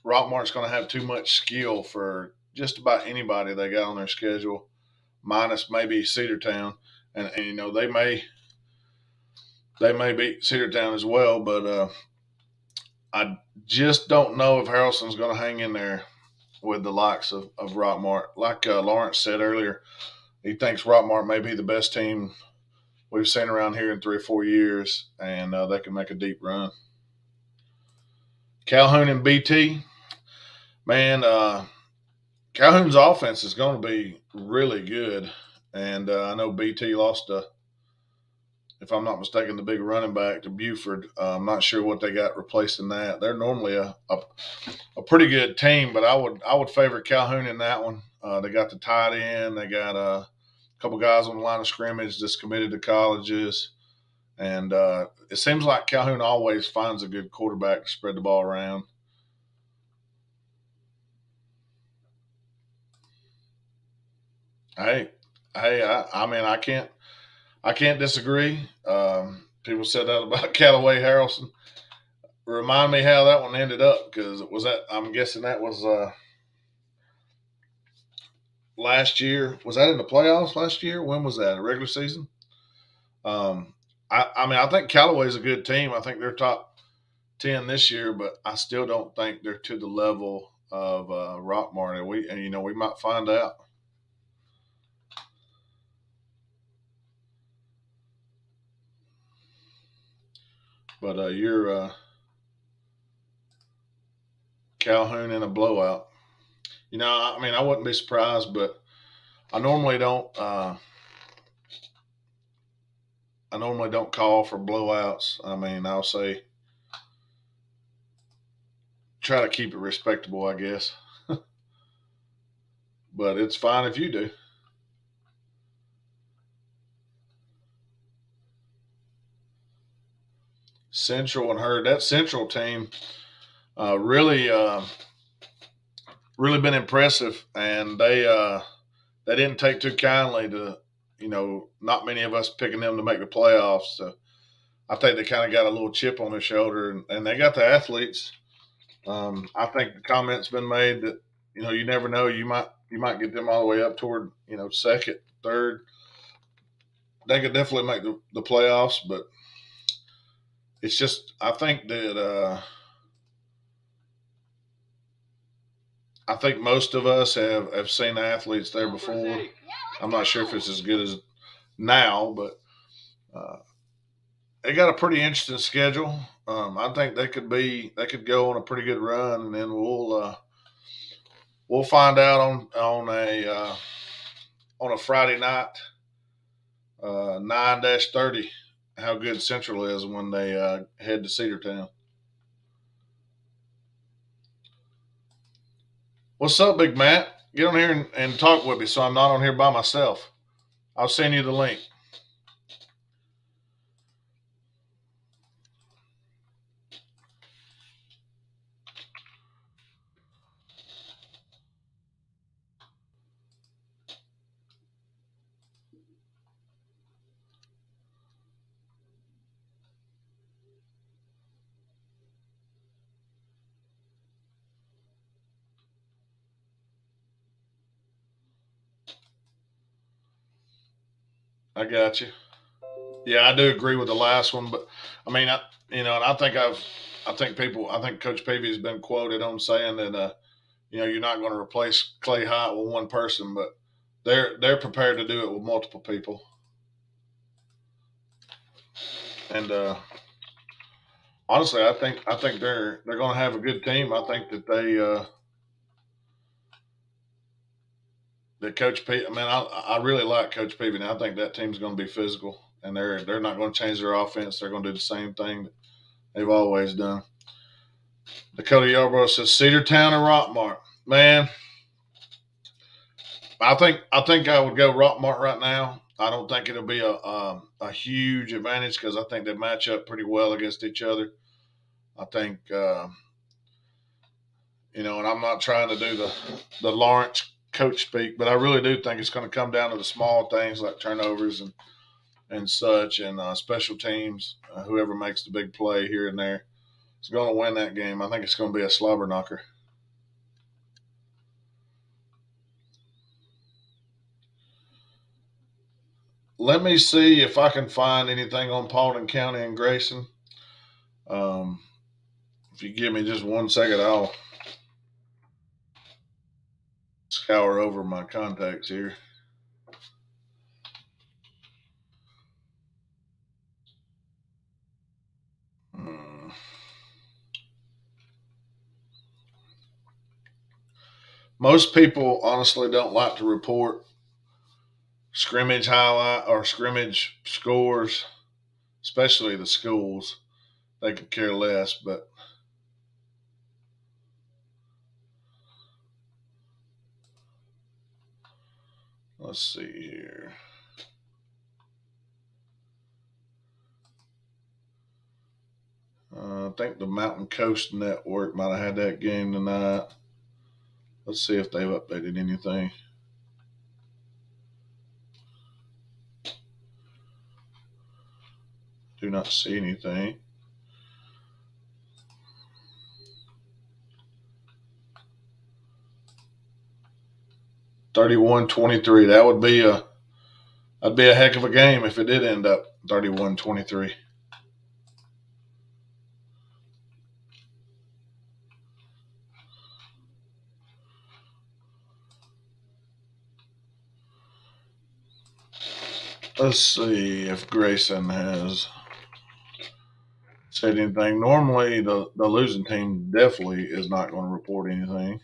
C: Rockmart's gonna have too much skill for just about anybody they got on their schedule, minus maybe Cedartown, and they may beat Cedartown as well, but I just don't know if Haralson's gonna hang in there with the likes of Rockmart. Like Lawrence said earlier, he thinks Rockmart may be the best team we've seen around here in 3 or 4 years, and they can make a deep run. Calhoun and BT, man, Calhoun's offense is going to be really good, and I know BT lost if I'm not mistaken, the big running back to Buford. I'm not sure what they got replacing that. They're normally a pretty good team, but I would favor Calhoun in that one. They got the tight end. They got a couple guys on the line of scrimmage that's committed to colleges. And it seems like Calhoun always finds a good quarterback to spread the ball around. Hey, I mean, I can't disagree. People said that about Callaway Haralson. Remind me how that one ended up, because I'm guessing that was last year. Was that in the playoffs last year? When was that? A regular season? I mean, I think Callaway's a good team. I think they're top 10 this year, but I still don't think they're to the level of Rockmart. And we might find out. But you're Calhoun in a blowout. I mean, I wouldn't be surprised, but I normally don't call for blowouts. I mean, I'll say try to keep it respectable, I guess. But it's fine if you do. Central and Herd. That Central team really been impressive, and they didn't take too kindly to not many of us picking them to make the playoffs. So I think they kind of got a little chip on their shoulder, and they got the athletes. I think the comment's been made that you never know, you might get them all the way up toward second, third. They could definitely make the playoffs, but it's just I think that I think most of us have seen athletes there before. I'm not sure if it's as good as now, but they got a pretty interesting schedule. I think they could go on a pretty good run, and then we'll find out on a Friday night, 9-30, how good Central is when they head to Cedartown. What's up, Big Matt? Get on here and talk with me so I'm not on here by myself. I'll send you the link. I got you. Yeah, I do agree with the last one, but I mean, and I think Coach Peavy has been quoted on saying that you're not going to replace Clay Hyatt with one person, but they're prepared to do it with multiple people. And honestly, I think they're going to have a good team. I think that that Coach P. I mean, I really like Coach Peavy. I think that team's going to be physical, and they're not going to change their offense. They're going to do the same thing that they've always done. Dakota Yarborough says Cedartown and Rockmart. Man, I think I would go Rockmart right now. I don't think it'll be a huge advantage because I think they match up pretty well against each other. I think and I'm not trying to do the Lawrence coach speak, but I really do think it's going to come down to the small things like turnovers and such, and special teams. Whoever makes the big play here and there is going to win that game. I think it's going to be a slobber knocker. Let me see if I can find anything on Paulding County and Grayson. If you give me just 1 second, I'll scour over my contacts here. Most people honestly don't like to report scrimmage highlight or scrimmage scores, especially the schools. They could care less, but let's see here. I think the Mountain Coast Network might have had that game tonight. Let's see if they've updated anything. Do not see anything. (31-23). That'd be a heck of a game if it did end up 31-23. Let's see if Grayson has said anything. Normally, the losing team definitely is not going to report anything.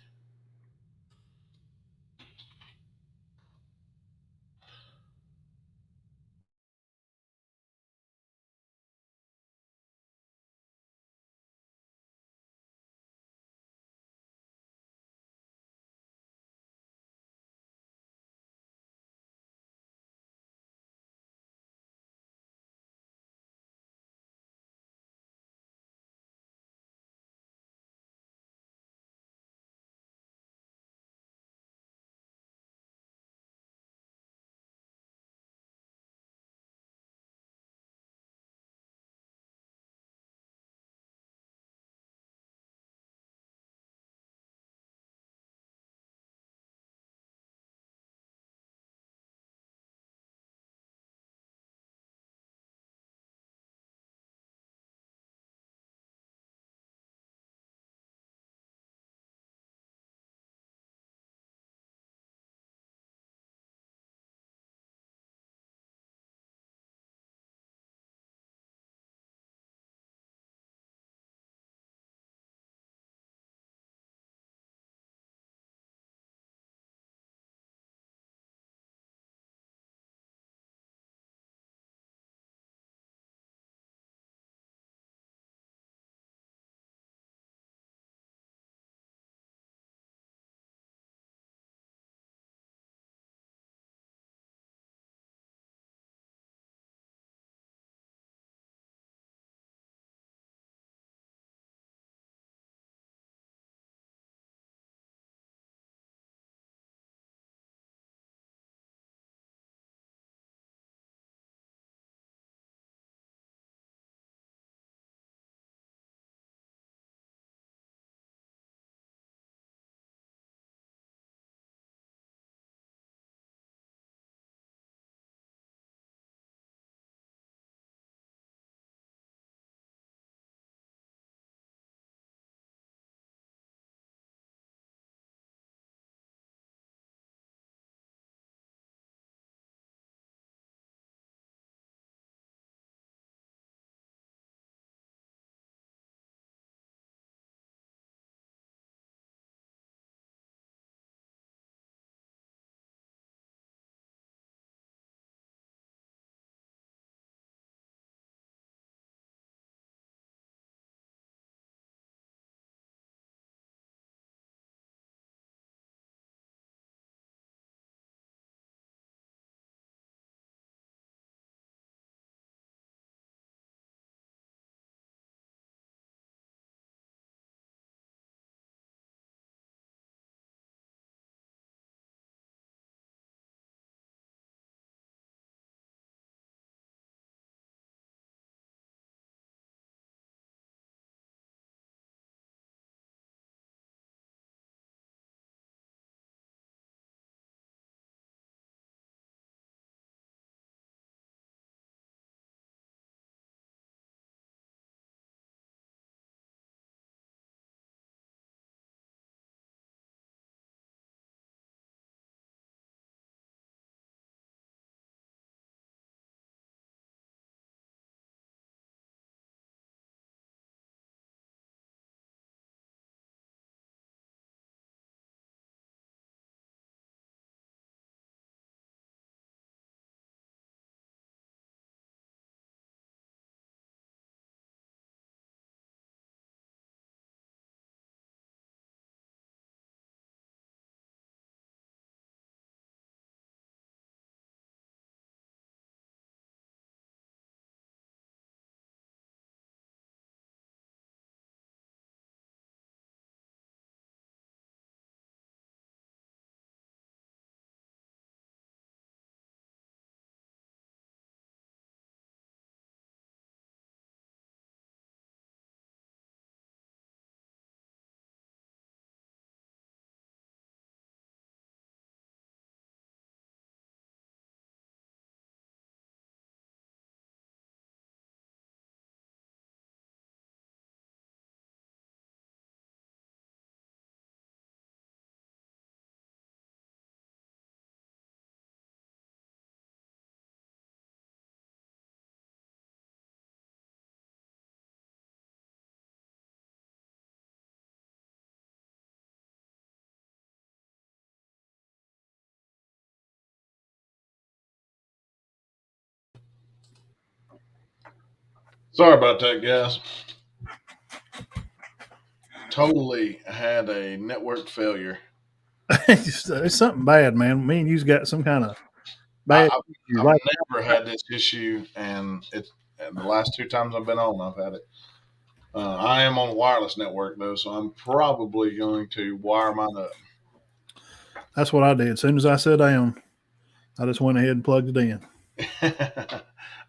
C: Sorry about that, guys. Totally had a network failure.
G: It's something bad, man. Me and you's got some kind of bad issue.
C: I've
G: Like,
C: never had this issue, and the last 2 times I've been on, I've had it. I am on a wireless network though, so I'm probably going to wire mine up.
G: that's what I did. As soon as I sat down, I just went ahead and plugged it in.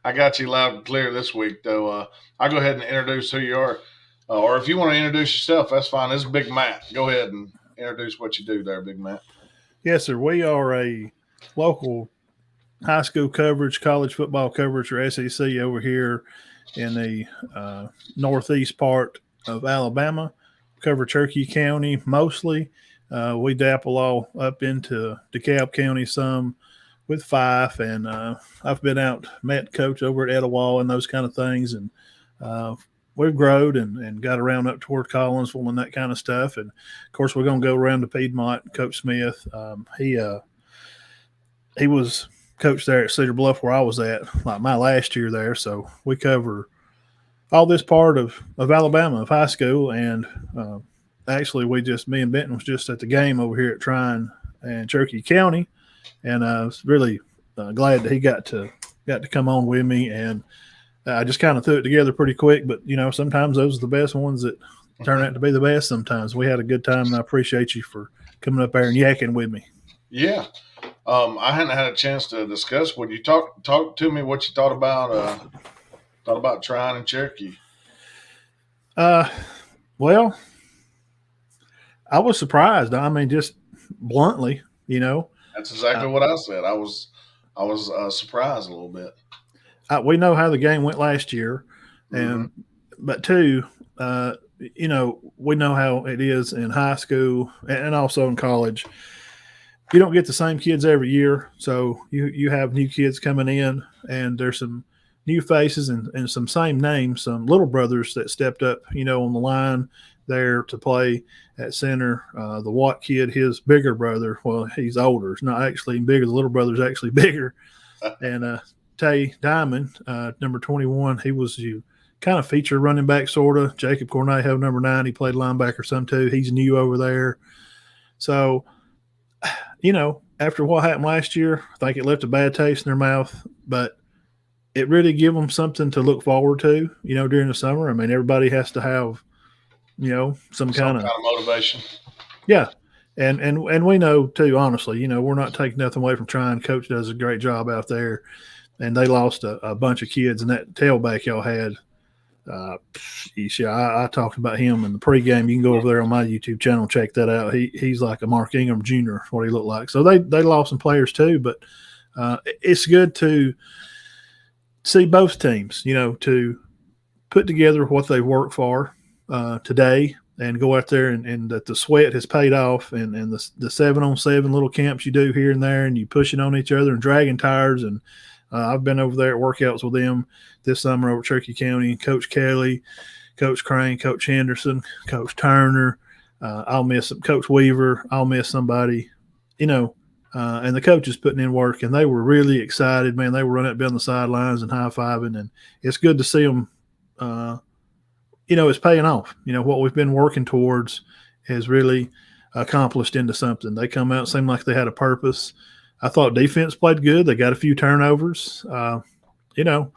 C: I got you loud and clear this week, though. I'll go ahead and introduce who you are. Or if you want to introduce yourself, that's fine. This is Big Matt. Go ahead and introduce what you do there, Big Matt.
G: Yes, sir. We are a local high school coverage, college football coverage, or SEC over here in the northeast part of Alabama. Cover Cherokee County mostly. We dabble all up into DeKalb County some with Fife, and I've been out, met coach over at Etowah and those kind of things, and we've growed and got around up toward Collinsville and that kind of stuff. And of course, we're going to go around to Piedmont. Coach Smith, he was coach there at Cedar Bluff where I was at, like my last year there. So we cover all this part of Alabama, of high school, and actually, me and Benton was just at the game over here at Trine and Cherokee County, and I was really glad that he got to come on with me, and I just kind of threw it together pretty quick. But sometimes those are the best ones that turn out to be the best. Sometimes we had a good time, and I appreciate you for coming up there and yakking with me.
C: Yeah, I hadn't had a chance to discuss. Would you talk to me what you thought about Trine and Cherokee?
G: Well, I was surprised. I mean, just bluntly,
C: That's exactly what I said. I was surprised a little bit.
G: We know how the game went last year, and but two, we know how it is in high school and also in college. You don't get the same kids every year, so you have new kids coming in, and there's some new faces and some same names, some little brothers that stepped up, on the line there to play at center. The Watt kid, his bigger brother, well, he's older. It's not actually bigger. The little brother's actually bigger. And Tay Diamond, number 21, he was kind of feature running back, sort of. Jacob Cornejo, number 9, he played linebacker some too. He's new over there. So, after what happened last year, I think it left a bad taste in their mouth, but it really gave them something to look forward to, during the summer. I mean, everybody has to have, some kind of
C: motivation.
G: Yeah. And we know too, honestly, we're not taking nothing away from trying. Coach does a great job out there, and they lost a bunch of kids. And that tailback y'all had, I talked about him in the pregame. You can go over there on my YouTube channel and check that out. He's like a Mark Ingram Jr. What he looked like. So they lost some players too, but it's good to see both teams, to put together what they worked for today and go out there and that the sweat has paid off, and the 7-on-7 little camps you do here and there, and you pushing on each other and dragging tires. And I've been over there at workouts with them this summer over at Cherokee County. Coach Kelly, Coach Crane, Coach Henderson, Coach Turner. I'll miss Coach Weaver. I'll miss somebody, and the coaches putting in work, and they were really excited, man. They were running up down the sidelines and high-fiving, and it's good to see them, it's paying off. What we've been working towards has really accomplished into something. They come out, seemed like they had a purpose. I thought defense played good. They got a few turnovers. It'll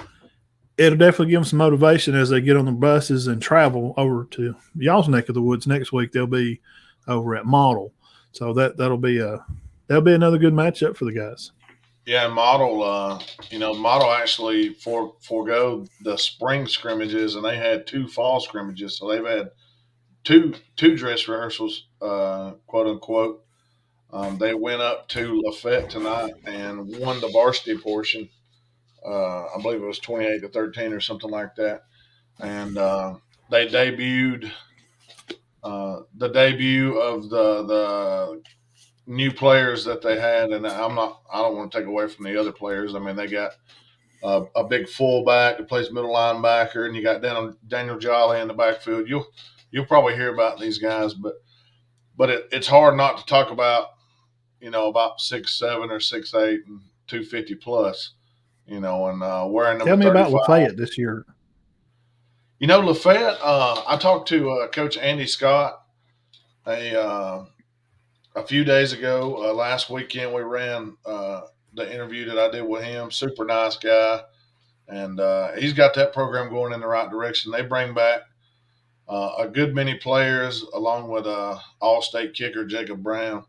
G: definitely give them some motivation as they get on the buses and travel over to y'all's neck of the woods next week. They'll be over at Model. So that'll be another good matchup for the guys.
C: Yeah, Model actually forego the spring scrimmages, and they had 2 fall scrimmages. So they've had two dress rehearsals, quote unquote. They went up to Lafayette tonight and won the varsity portion. I believe it was 28-13 or something like that. And they debuted the debut of the new players that they had, and I don't want to take away from the other players. I mean, they got a big fullback that plays middle linebacker, and you got Daniel Jolly in the backfield. You'll probably hear about these guys, but it's hard not to talk about about 6'7" or 6'8" and 250 plus. And wearing them.
G: Tell me about Lafayette this year.
C: Lafayette. I talked to Coach Andy Scott a few days ago. Last weekend, we ran the interview that I did with him. Super nice guy, and he's got that program going in the right direction. They bring back a good many players, along with All-State kicker Jacob Brown.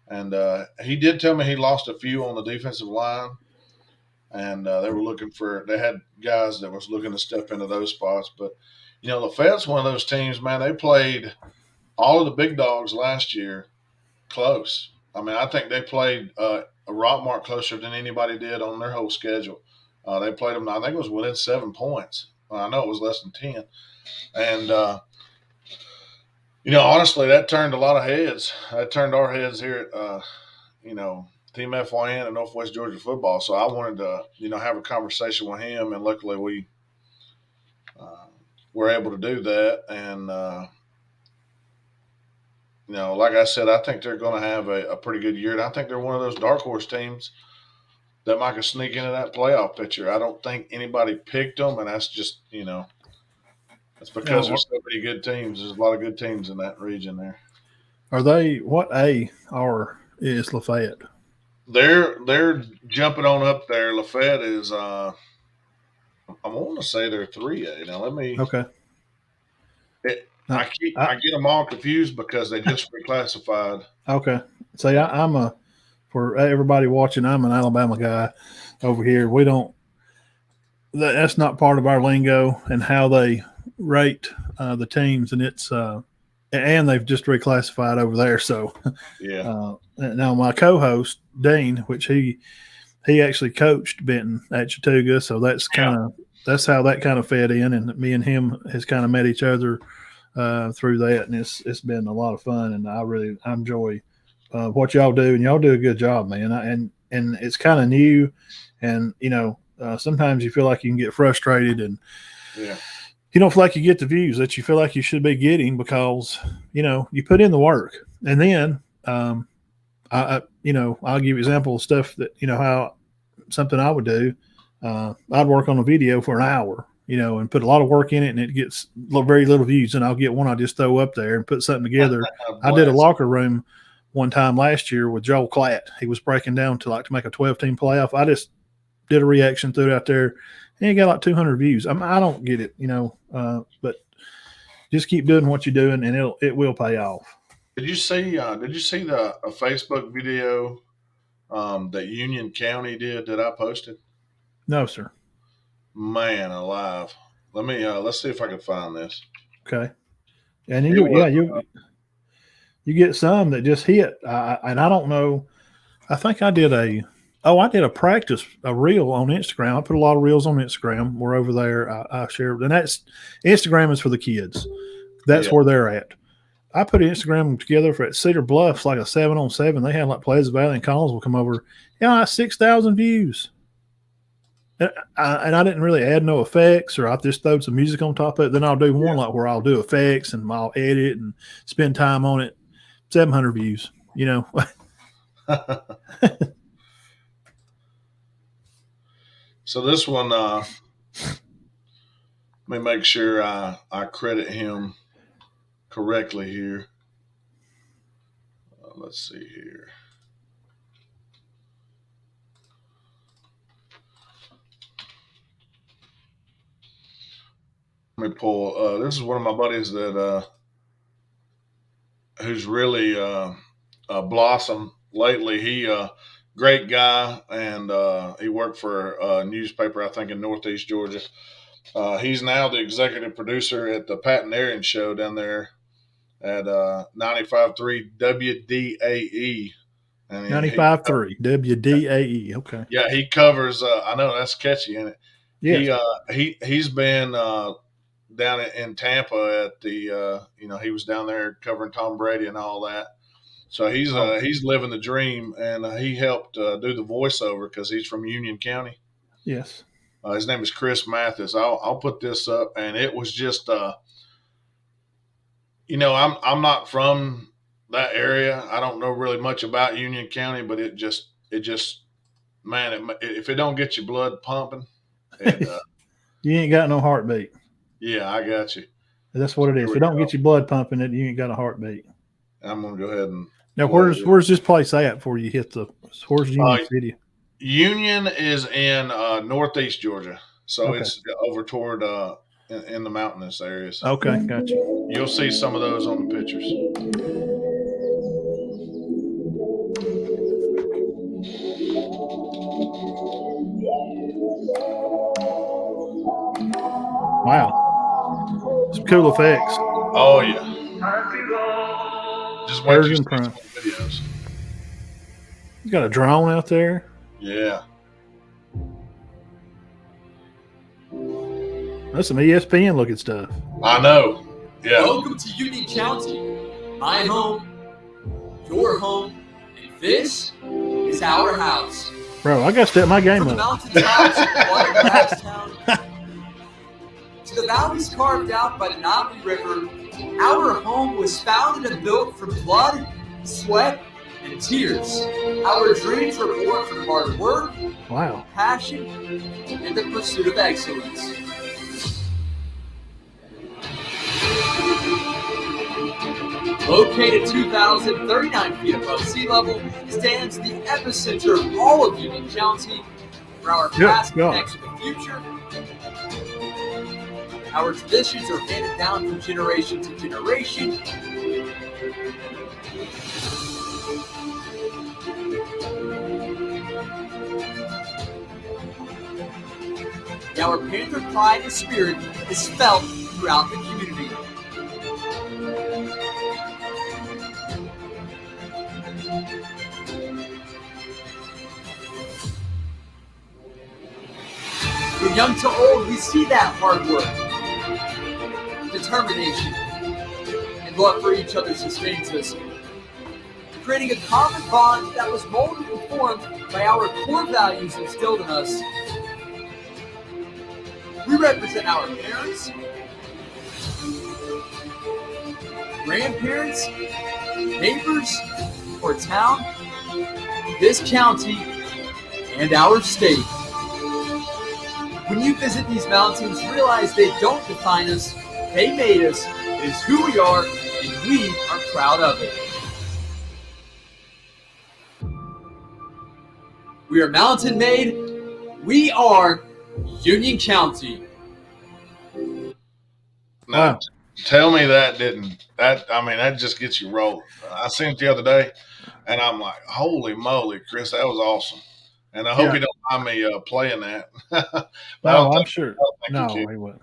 C: And he did tell me he lost a few on the defensive line, and they had guys that was looking to step into those spots. But Lafayette's one of those teams, man. They played all of the big dogs last year close. I mean, I think they played a Rockmart closer than anybody did on their whole schedule. They played them, I think it was within 7 points. I know it was less than 10. And, honestly, that turned a lot of heads. That turned our heads here at, Team FYN and Northwest Georgia football. So I wanted to, have a conversation with him, and luckily we were able to do that. And, like I said, I think they're going to have a pretty good year. And I think they're one of those dark horse teams that might could sneak into that playoff picture. I don't think anybody picked them, and that's just, that's because there's so many good teams. There's a lot of good teams in that region there.
G: Are they what is Lafayette?
C: They're jumping on up there. Lafayette is I want to say they're 3A. Now let me
G: Okay.
C: I get them all confused because they just reclassified.
G: Okay. See, I'm for everybody watching, I'm an Alabama guy over here. We don't – that's not part of our lingo and how they rate the teams, and it's and they've just reclassified over there. So,
C: yeah.
G: Now my co-host, Dean, which he actually coached Benton at Chattooga, so that's that's how that kind of fed in, and me and him has kind of met each other through that, and it's been a lot of fun, and I enjoy what y'all do, and y'all do a good job, man. And it's kind of new, and sometimes you feel like you can get frustrated, and you don't feel like you get the views that you feel like you should be getting because you put in the work, and then I'll give you example of stuff that how something I would do. I'd work on a video for an hour, and put a lot of work in it, and it gets very little views, and I'll get one I just throw up there and put something together. I did a locker room one time last year with Joel Klatt. He was breaking down to make a 12-team playoff. I just did a reaction, threw it out there, and it got like 200 views. I don't get it, but just keep doing what you're doing, and it will pay off.
C: Did you see the Facebook video that Union County did that I posted?
G: No, sir.
C: Man alive. Let's see if I can find this.
G: Okay. And you get some that just hit. And I don't know. I think I did a practice, a reel on Instagram. I put a lot of reels on Instagram. We're over there. I share, and Instagram is for the kids. That's where they're at. I put Instagram together for at Cedar Bluffs, like a 7-on-7. They had like Pleasant Valley and Collinsville come over. 6,000 views. And I didn't really add no effects, or I just throwed some music on top of it. Then I'll do one like where I'll do effects and I'll edit and spend time on it. 700 views,
C: So this one, let me make sure I credit him correctly here. Let's see here. Let me pull. This is one of my buddies that who's really blossomed lately. He great guy, and he worked for a newspaper, I think, in Northeast Georgia. He's now the executive producer at the Pat and Aaron show down there at 95.3 WDAE.
G: 95.3 WDAE. Okay.
C: Yeah, he covers. I know that's catchy, isn't it?
G: Yeah.
C: He's been down in Tampa at the he was down there covering Tom Brady and all that. So he's living the dream, and he helped do the voiceover because he's from Union County.
G: Yes.
C: His name is Chris Mathis. I'll put this up, and it was just I'm not from that area. I don't know really much about Union County, but it just man, if it don't get your blood pumping,
G: you ain't got no heartbeat.
C: Yeah, I got you.
G: That's what it is.
C: Here
G: If
C: we
G: it don't
C: go.
G: get your blood pumping, it you ain't got a heartbeat.
C: I'm gonna go ahead and.
G: Now,
C: play
G: where's this place at before you hit the? Where's Union City?
C: Union is in northeast Georgia, so
G: Okay.
C: it's over toward in the mountainous areas.
G: Okay, gotcha.
C: You'll see some of those on the pictures.
G: Wow, some cool effects.
C: Oh yeah. Just wait till you see
G: Prime.
C: some of the videos.
G: You got a drone out there.
C: Yeah.
G: That's some ESPN looking stuff.
C: I know. Yeah.
H: Welcome to Union County, my home, your home, and this is our house.
G: Bro, I got to step my game
H: From the
G: up.
H: mountaintops of Watergrass Town to the valleys carved out by the Notley River, our home was founded and built from blood, sweat, and tears. Our dreams were born from hard work,
G: Wow.
H: passion, and the pursuit of excellence. Located 2,039 feet above sea level, stands the epicenter of all of Union County, where our past connects with the future. Our traditions are handed down from generation to generation. Our Panther pride and spirit is felt throughout the community. From young to old, we see that hard work, determination, and love for each other sustains us, creating a common bond that was molded and formed by our core values instilled in us. We represent our parents, grandparents, neighbors, or town, this county, and our state. When you visit these mountains, realize they don't define us, they made us, it is who we are, and we are proud of it. We are mountain made, we are Union County.
C: Now, tell me that just gets you rolling. I seen it the other day, and I'm like, holy moly, Chris, that was awesome. And I hope you don't mind me playing that.
G: No, I'm sure. No, he wouldn't.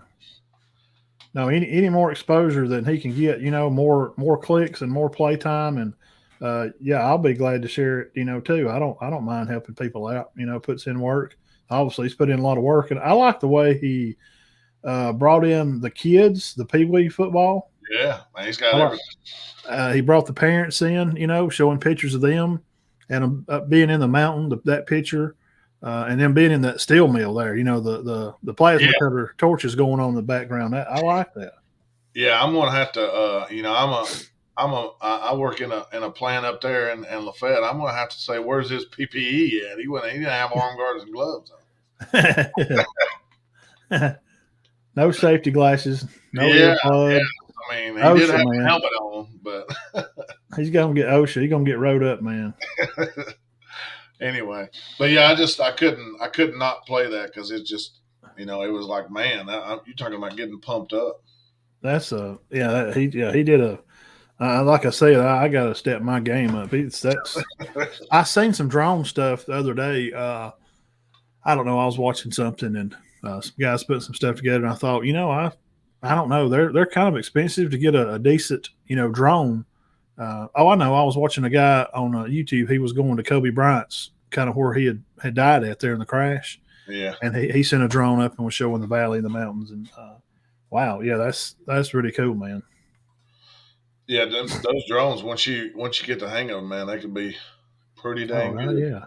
G: No, any more exposure than he can get, more clicks and more play time, and I'll be glad to share it, too. I don't mind helping people out. Puts in work. Obviously, he's put in a lot of work, and I like the way he brought in the kids, the Pee Wee football.
C: Yeah, man, he's got everything.
G: He brought the parents in, showing pictures of them, and being in the mountain, that picture, and then being in that steel mill there, the plasma cutter torches going on in the background. I like that.
C: Yeah, I'm gonna have to. I work in a plant up there in Lafayette. I'm gonna have to say, where's his PPE at? He didn't have arm guards and gloves
G: on. No safety glasses. No earplugs.
C: Yeah. I mean, he did have a helmet on, but
G: he's gonna get OSHA. He's gonna get rode up, man.
C: Anyway, but yeah, I couldn't not play that because it just, it was like, man, you're talking about getting pumped up.
G: That's he did a. Like I said, I got to step my game up. I seen some drone stuff the other day. I don't know. I was watching something and some guys put some stuff together, and I thought, I don't know. They're kind of expensive to get a decent, drone. I know. I was watching a guy on YouTube. He was going to Kobe Bryant's, kind of where he had died at there in the crash.
C: Yeah.
G: And he sent a drone up and was showing the valley and the mountains. And wow, yeah, that's really cool, man.
C: Yeah, those drones, once you get the hang of them, man, they can be pretty dang good.
G: Yeah.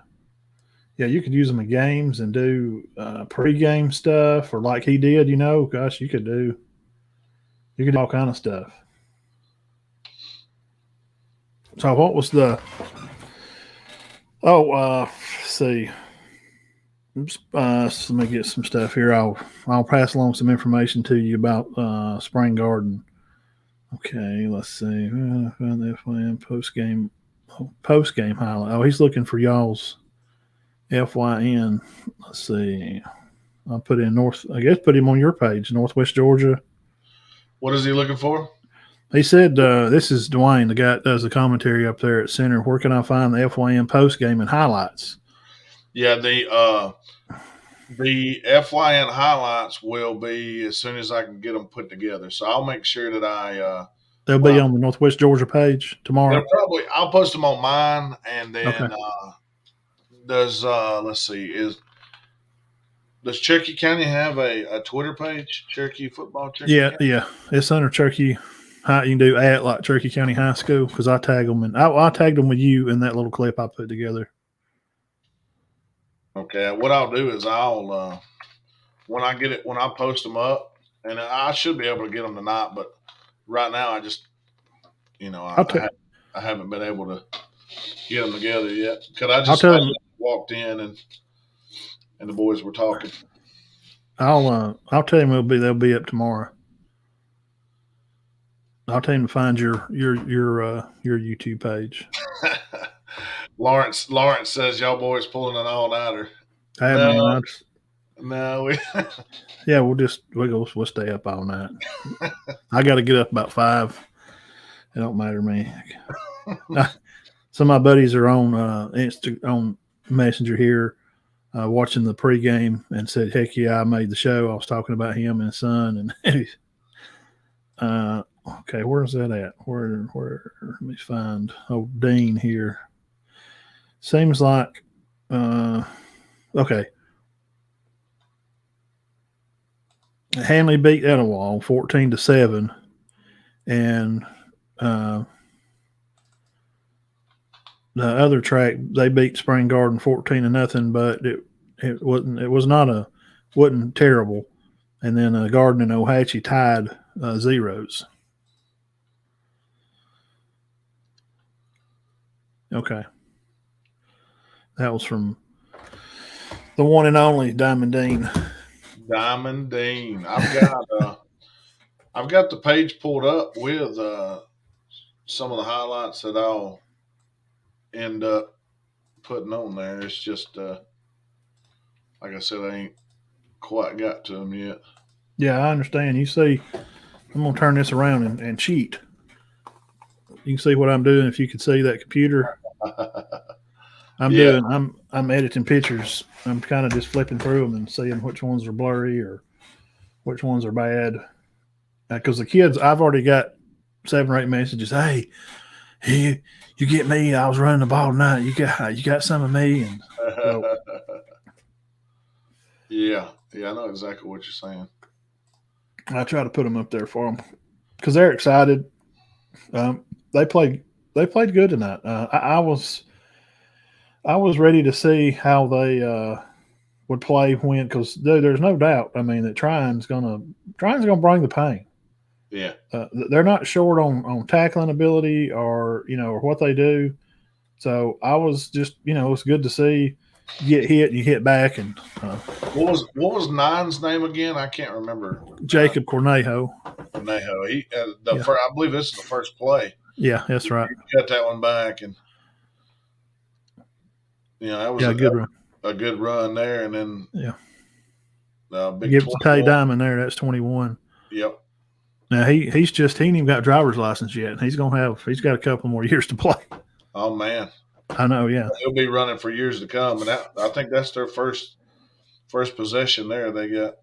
G: Yeah, you could use them in games and do pre-game stuff, or like he did, gosh, you could do all kind of stuff. So what was let's see. So let me get some stuff here. I'll pass along some information to you about Spring Garden. Okay, let's see. Find the FYM post game highlight. Oh, he's looking for y'all's FYN. Let's see. I'll put in put him on your page, Northwest Georgia.
C: What is he looking for?
G: He said, this is Dwayne, the guy that does the commentary up there at center. Where can I find the FYM post game and highlights?
C: Yeah, the FYN highlights will be as soon as I can get them put together. So I'll make sure that
G: they'll be on the Northwest Georgia page tomorrow.
C: I'll post them on mine, and then
G: okay.
C: Does Cherokee County have a Twitter page? Cherokee football.
G: Yeah, it's under Cherokee. You can do at like Cherokee County High School because I tag them, and I tagged them with you in that little clip I put together.
C: Okay, what I'll do is I'll when I post them up, and I should be able to get them tonight, but right now I just I haven't been able to get them together yet because I just walked in and the boys were talking.
G: I'll tell him they'll be up tomorrow. I'll tell him to find your YouTube page.
C: Lawrence says y'all boys pulling an all-nighter. No,
G: yeah, we'll stay up all night. I got to get up about 5. It don't matter to me. Some of my buddies are on on Messenger here, watching the pregame, and said, "Heck yeah, I made the show." I was talking about him and his son, and okay, where's that at? Where? Let me find Dean here. Seems like, okay. Hanley beat Etowah 14-7, and the other track they beat Spring Garden 14-0, but it wasn't terrible. And then Garden and Ohatchee tied zeros. Okay. That was from the one and only Diamond Dean.
C: Diamond Dean. I've got the page pulled up with some of the highlights that I'll end up putting on there. It's just like I said, I ain't quite got to them yet.
G: Yeah, I understand. You see, I'm gonna turn this around and cheat. You can see what I'm doing if you could see that computer. I'm editing pictures. I'm kind of just flipping through them and seeing which ones are blurry or which ones are bad. Because the kids, I've already got 7 or 8 messages. Hey, you get me. I was running the ball tonight. You got some of me. And so,
C: yeah, I know exactly what you're saying.
G: I try to put them up there for them because they're excited. They played good tonight. I was ready to see how they would play when, because there's no doubt. I mean, that Tryon's gonna bring the pain.
C: Yeah,
G: they're not short on tackling ability or what they do. So I was just it's good to see you get hit and you hit back. And
C: what was Nine's name again? I can't remember.
G: Jacob Cornejo.
C: Cornejo. He I believe this is the first play.
G: Yeah, that's right.
C: He cut that one back, and that was a good run there, and then big
G: give Tay Diamond there. That's 21.
C: Yep.
G: Now he ain't even got driver's license yet. He's got a couple more years to play.
C: Oh man,
G: I know. Yeah,
C: he'll be running for years to come, and I think that's their first possession there. They got.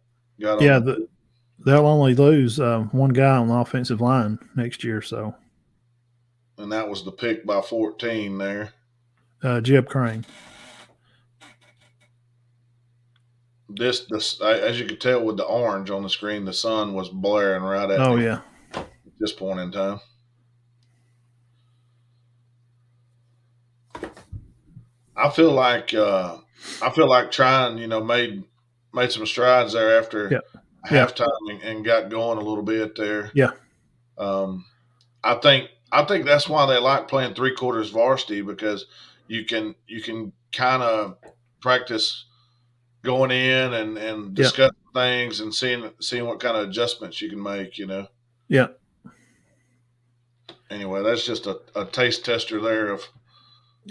G: Yeah, they'll only lose one guy on the offensive line next year. So.
C: And that was the pick by 14 there.
G: Jeb Crane.
C: This as you could tell with the orange on the screen, the sun was blaring right at me at this point in time. I feel like Tryon, made some strides there after halftime and got going a little bit there.
G: Yeah.
C: I think that's why they like playing 3/4 varsity, because you can kind of practice going in and discussing things and seeing what kind of adjustments you can make,
G: Yeah.
C: Anyway, that's just a taste tester there of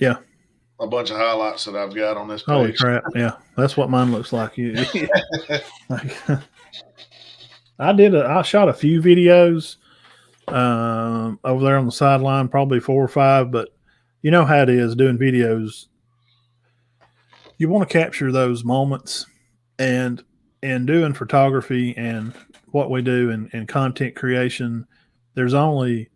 C: a bunch of highlights that I've got on this page.
G: Holy crap. Yeah. That's what mine looks like. I shot a few videos over there on the sideline, probably 4 or 5, but you know how it is doing videos. You want to capture those moments, and doing photography and what we do in content creation, there's only,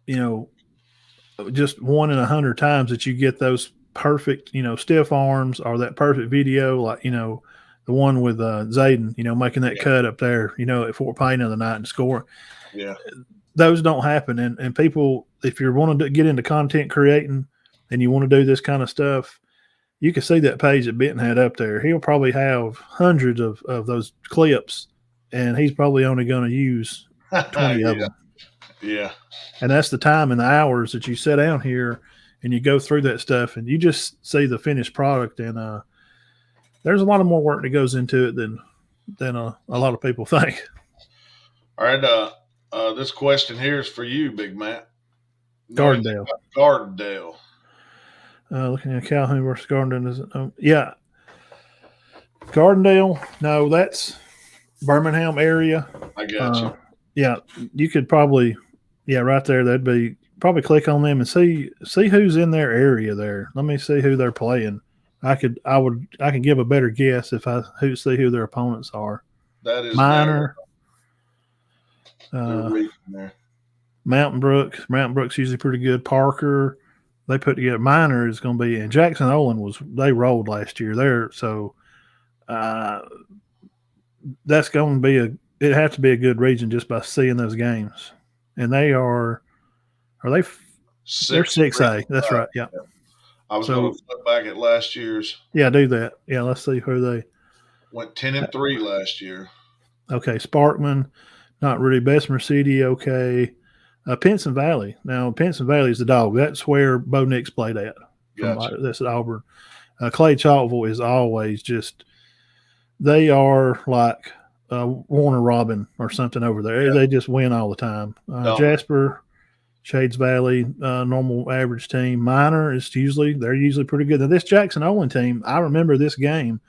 G: just 1 in 100 times that you get those perfect, stiff arms or that perfect video, like, the one with Zayden, making that cut up there, at Fort Payne of the night and score.
C: Yeah.
G: Those don't happen. And people, if you want to get into content creating and you want to do this kind of stuff, you can see that page that Benton had up there. He'll probably have hundreds of those clips, and he's probably only going to use 20 of them.
C: Yeah.
G: And that's the time and the hours that you sit down here and you go through that stuff and you just see the finished product. And there's a lot of more work that goes into it than a lot of people think.
C: All right. This question here is for you, Big Matt.
G: Gardendale. Looking at Calhoun versus Gardendale. Yeah. Gardendale. No, that's Birmingham area.
C: I got you.
G: Yeah. You could probably, right there. That'd be probably click on them and see who's in their area there. Let me see who they're playing. I can give a better guess if I see who their opponents are.
C: That is
G: Minor.
C: Mountain
G: Brook. Mountain Brook's usually pretty good. Parker. They put together. Minor is going to be, and Jackson Olin they rolled last year there. So that's going to be it'd have to be a good region just by seeing those games. And they're 6A. That's right. Yeah.
C: I was going to flip back at last year's.
G: Yeah, do that. Yeah, let's see who they
C: went 10-3 last year.
G: Okay, Sparkman, not really. Bessemer City, okay. Pinson Valley. Now, Pinson Valley is the dog. That's where Bo Nix played at.
C: Gotcha.
G: That's at Auburn. Clay Chalkville is always just – they are like Warner Robin or something over there. Yeah. They just win all the time. Jasper, Shades Valley, normal average team. Minor is they're usually pretty good. Now, this Jackson Olin team, I remember this game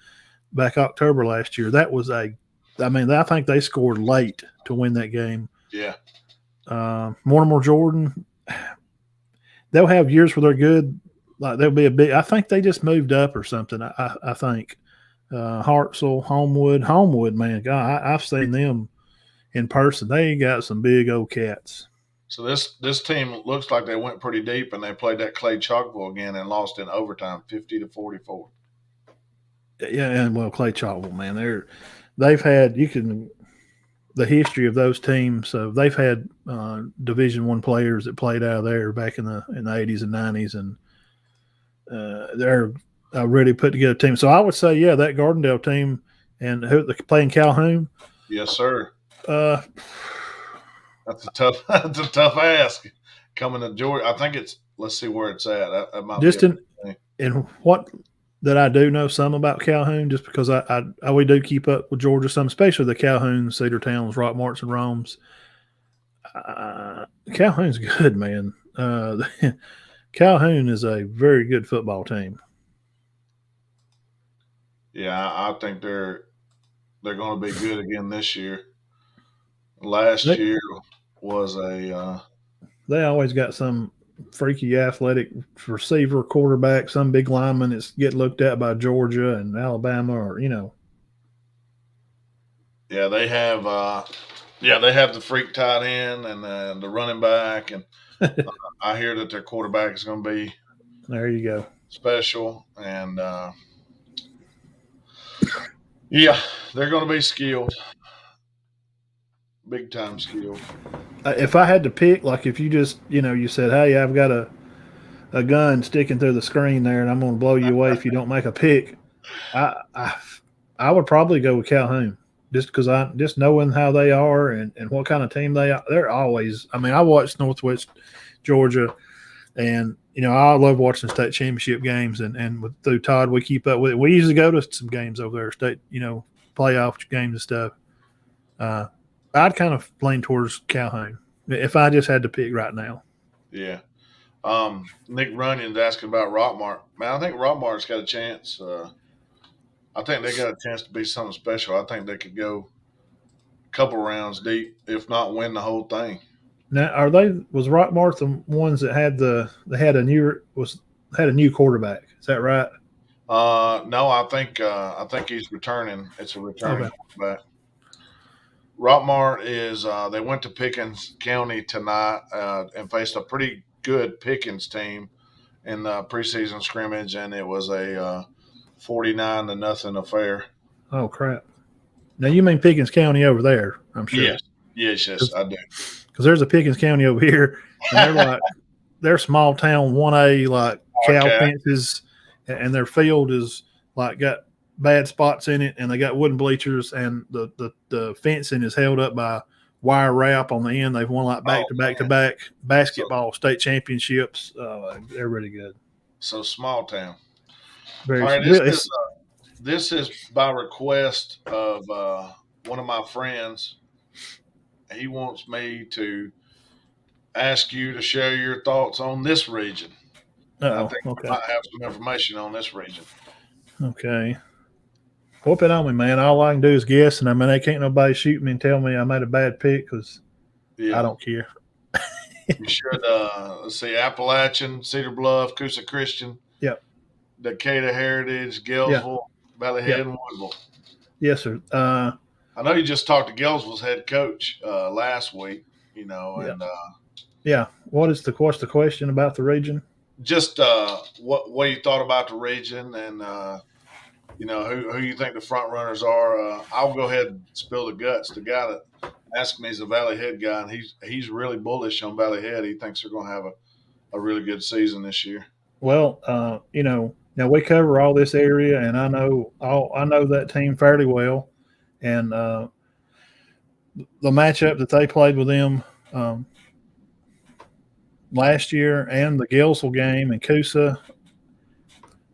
G: back October last year. That was I think they scored late to win that game.
C: Yeah.
G: Mortimer Jordan, they'll have years where they're good. Like they'll be I think they just moved up or something. I think Hartselle, Homewood, man, God, I've seen them in person. They got some big old cats.
C: So this team looks like they went pretty deep and they played that Clay Chalkville again and lost in overtime, 50-44.
G: Yeah, and Clay Chalkville, man, they've had the history of those teams. So they've had Division I players that played out of there back in the 80s and 90s, and they're a really put together team. So I would say, that Gardendale team and who they're playing Calhoun.
C: Yes, sir. That's a tough ask coming to Georgia. I think let's see where it's at. That might
G: just in what that I do know some about Calhoun, just because we do keep up with Georgia some, especially the Calhoun, Cedar Towns, Rockmarts, and Romes. Calhoun's good, man. Calhoun is a very good football team.
C: Yeah, I think they're going to be good again this year. Last year was
G: they always got some freaky athletic receiver, quarterback, some big lineman that's get looked at by Georgia and Alabama, or
C: Yeah, they have. They have the freak tight end and the running back, and I hear that their quarterback is going to be.
G: There you go.
C: Special, and they're going to be skilled. Big time skilled.
G: If I had to pick, like if you just, you said, hey, I've got a gun sticking through the screen there and I'm going to blow you away if you don't make a pick, I would probably go with Calhoun just because just knowing how they are and what kind of team they are. They're always, I watched Northwest Georgia and I love watching state championship games, and through Todd, we keep up with it. We usually go to some games over there, state, playoff games and stuff. I'd kind of lean towards Calhoun if I just had to pick right now.
C: Yeah. Nick Runyon's asking about Rockmart. Man, I think Rockmart's got a chance. I think they got a chance to be something special. I think they could go a couple rounds deep, if not win the whole thing.
G: Now, was Rockmart the ones that had a new quarterback? Is that right?
C: No, I think he's returning. It's a returning quarterback. Rockmart is they went to Pickens County tonight and faced a pretty good Pickens team in the preseason scrimmage, and it was a 49-0 affair.
G: Oh crap! Now you mean Pickens County over there? I'm sure.
C: Yes, I do.
G: Because there's a Pickens County over here, and they're small town 1A, like cow fences, and their field is like got bad spots in it, and they got wooden bleachers, and the fencing is held up by wire wrap on the end. They've won like back-to-back basketball state championships. They're really good.
C: So small town.
G: Very.
C: All right, this is by request of one of my friends. He wants me to ask you to share your thoughts on this region. I think we might have some information on this region. Okay.
G: Whoop it on me, man. All I can do is guess, and they can't nobody shoot me and tell me I made a bad pick because I don't care.
C: You should let's see, Appalachian, Cedar Bluff, Coosa Christian.
G: Yep.
C: Decatur Heritage, Gainesville, Valley Head, and Woodville.
G: Yes, sir.
C: I know you just talked to Gainesville's head coach last week, and
G: what's the question about the region?
C: Just what you thought about the region, and who you think the front runners are. I'll go ahead and spill the guts. The guy that asked me is a Valley Head guy, and he's really bullish on Valley Head. He thinks they're going to have a really good season this year.
G: Well, now we cover all this area, and I know that team fairly well. And the matchup that they played with them last year, and the Gainesville game and Coosa,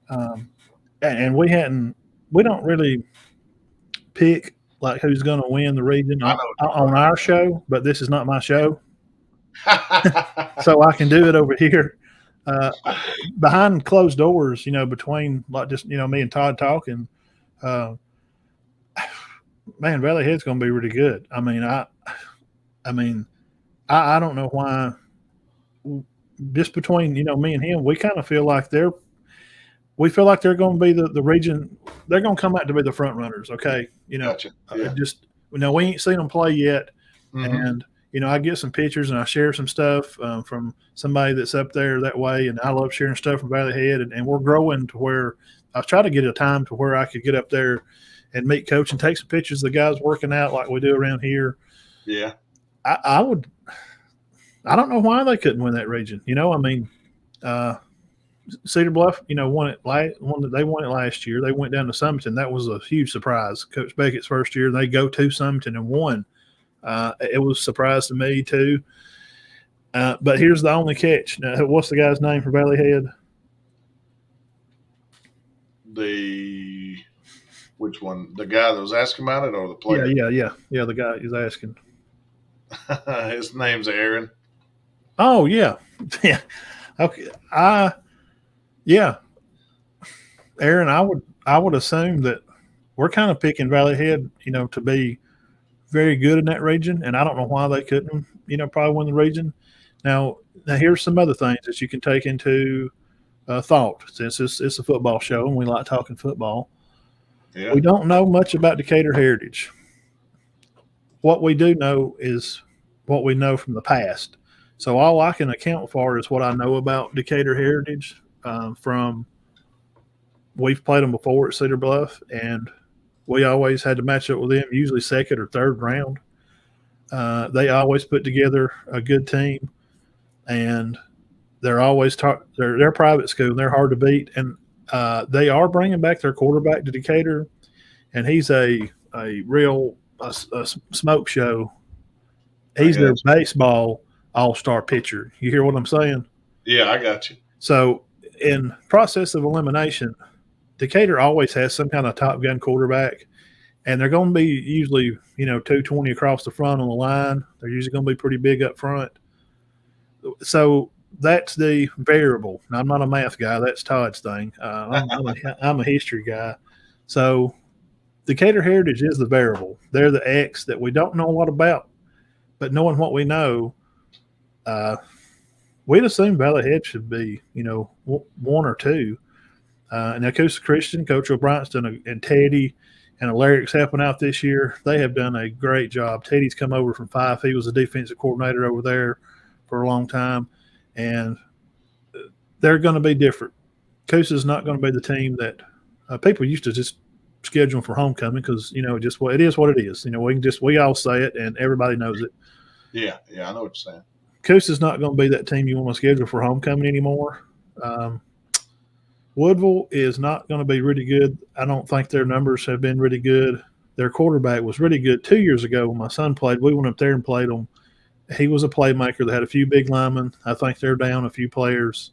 G: and we don't really pick like who's going to win the region on our show, but this is not my show, so I can do it over here behind closed doors. Between like just me and Todd talking. Man, Valley Head's going to be really good. I don't know why. Just between me and him, we kind of feel like they're going to be the region. They're going to come out to be the front runners. Okay,
C: Gotcha. Yeah.
G: We ain't seen them play yet,
C: Mm-hmm.
G: and I get some pictures and I share some stuff from somebody that's up there that way, and I love sharing stuff from Valley Head, and we're growing to where I was trying to get a time to where I could get up there and meet coach and take some pictures of the guys working out like we do around here.
C: Yeah.
G: I don't know why they couldn't win that region. Cedar Bluff, won it. They won it last year. They went down to Summerton. That was a huge surprise. Coach Beckett's first year, they go to Summerton and won. It was a surprise to me too. But here's the only catch. Now, what's the guy's name for Valley Head?
C: Which one? The guy that was asking about it, or the player?
G: Yeah. The guy is asking.
C: His name's Aaron.
G: Oh yeah. Okay. Aaron, I would assume that we're kind of picking Valley Head, to be very good in that region, and I don't know why they couldn't, probably win the region. Now here's some other things that you can take into thought, since it's a football show and we like talking football.
C: Yeah.
G: We don't know much about Decatur Heritage. What we do know is what we know from the past. So all I can account for is what I know about Decatur Heritage from we've played them before at Cedar Bluff, and we always had to match up with them, usually second or third round. They always put together a good team, and they're always they're private school, and they're hard to beat. And they are bringing back their quarterback to Decatur, and he's a real smoke show. He's their baseball all-star pitcher. You hear what I'm saying?
C: Yeah, I got you.
G: So in process of elimination, Decatur always has some kind of top gun quarterback, and they're going to be usually, 220 across the front on the line. They're usually going to be pretty big up front. So that's the variable. Now, I'm not a math guy. That's Todd's thing. I'm a history guy. So Decatur Heritage is the variable. They're the X that we don't know a lot about. But knowing what we know, we'd assume Valley Head should be, one or two. And now Coosa Christian, Coach O'Brien's done and Teddy and Alaric's helping out this year. They have done a great job. Teddy's come over from Fife. He was a defensive coordinator over there for a long time. And they're going to be different. Coosa's not going to be the team that people used to just schedule for homecoming because, just what it is what it is. We all say it and everybody knows it.
C: Yeah, I know what you're saying.
G: Coosa's not going to be that team you want to schedule for homecoming anymore. Woodville is not going to be really good. I don't think their numbers have been really good. Their quarterback was really good 2 years ago when my son played. We went up there and played him. He was a playmaker. They had a few big linemen. I think they're down a few players.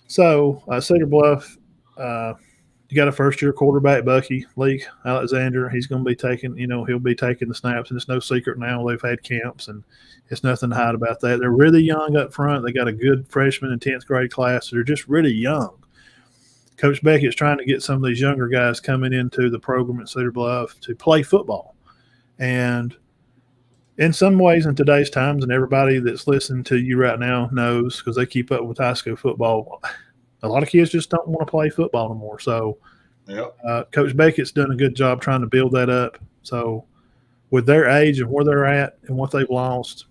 G: So Cedar Bluff, you got a first-year quarterback, Bucky Leak Alexander. He's going to be taking, he'll be taking the snaps, and it's no secret now. They've had camps, and it's nothing to hide about that. They're really young up front. They got a good freshman and 10th grade class. They're just really young. Coach Beckett's trying to get some of these younger guys coming into the program at Cedar Bluff to play football. And in some ways in today's times, and everybody that's listening to you right now knows because they keep up with high school football, a lot of kids just don't want to play football anymore. So Coach Beckett's done a good job trying to build that up. So with their age and where they're at and what they've lost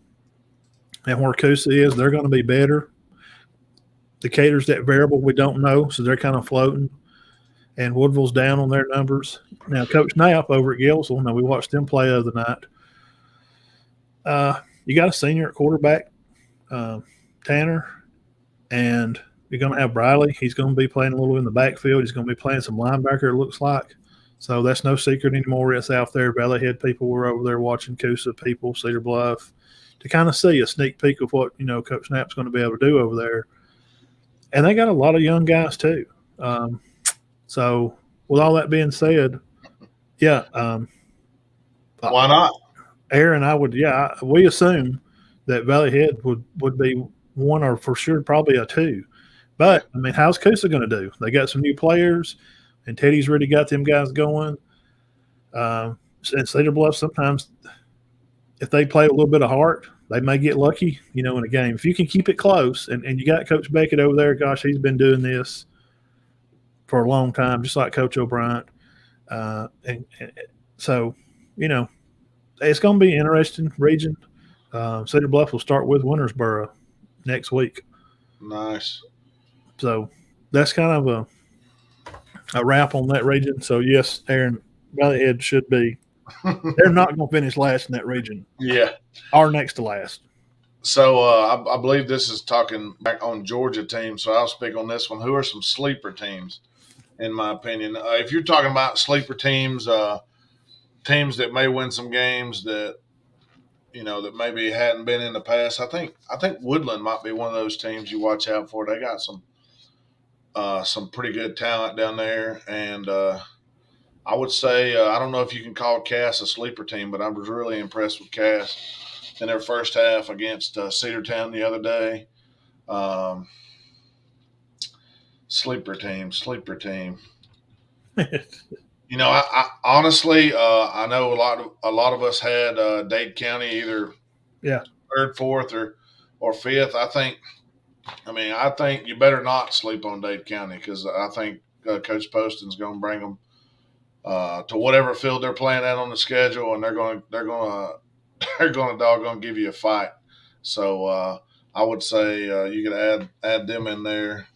G: and where Coosa is, they're going to be better. Decatur's that variable we don't know, so they're kind of floating. And Woodville's down on their numbers. Now, Coach Knapp over at Gilsville, now we watched them play the other night. You got a senior at quarterback, Tanner, and you're going to have Briley. He's going to be playing a little in the backfield. He's going to be playing some linebacker, it looks like. So that's no secret anymore. It's out there. Valley Head people were over there watching Coosa people, Cedar Bluff, to kind of see a sneak peek of what, Coach Knapp's going to be able to do over there. And they got a lot of young guys too. So with all that being said, why
C: not?
G: Aaron, we assume that Valley Head would be one or for sure probably a two. But, how's Coosa going to do? They got some new players, and Teddy's really got them guys going. And Cedar Bluff, sometimes if they play a little bit of heart, they may get lucky, in a game. If you can keep it close, and you got Coach Beckett over there, gosh, he's been doing this for a long time, just like Coach O'Brien. And so, it's going to be an interesting region. Cedar Bluff will start with Wintersboro next week.
C: Nice.
G: So that's kind of a wrap on that region. So, yes, Aaron, Valley Head should be. They're not going to finish last in that region.
C: Yeah.
G: Or next to last.
C: So I believe this is talking back on Georgia teams, so I'll speak on this one. Who are some sleeper teams, in my opinion? If you're talking about sleeper teams, teams that may win some games that, that maybe hadn't been in the past, I think Woodland might be one of those teams you watch out for. They got some pretty good talent down there, and I would say I don't know if you can call Cass a sleeper team, but I was really impressed with Cass in their first half against Cedartown the other day. Sleeper team. I honestly, I know a lot of us had Dade County either third, fourth, or fifth. I think you better not sleep on Dade County because I think Coach Poston's going to bring them to whatever field they're playing at on the schedule, and they're going to doggone give you a fight. So I would say you could add them in there.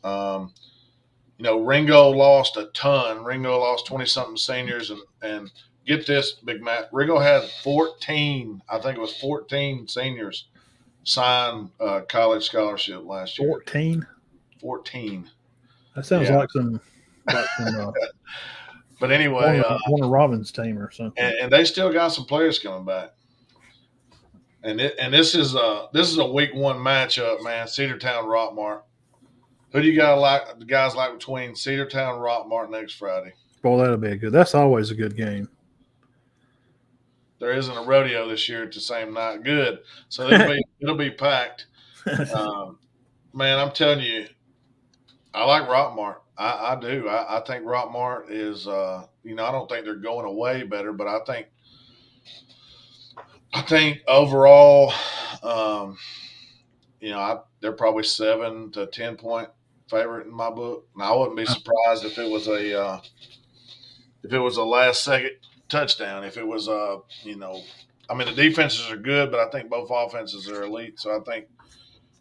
C: Ringo lost a ton. Ringo lost 20-something seniors, and get this, Big Matt. Ringo had 14 seniors sign college scholarship last year. 14. That
G: sounds like some
C: but anyway,
G: one of Robin's team or something.
C: And they still got some players coming back. And this is a week one matchup, man. Cedartown Rockmart. Who do you guys like between Cedartown and Rockmart next Friday?
G: Boy, that'll be that's always a good game.
C: There isn't a rodeo this year at the same night. Good. So it'll be packed. Man, I'm telling you, I like Rockmart. I do. I think Rockmart is, I don't think they're going away better, but I think overall, they're probably 7 to 10 point favorite in my book. And I wouldn't be surprised if it was a last second touchdown. If it was the defenses are good, but I think both offenses are elite. So I think,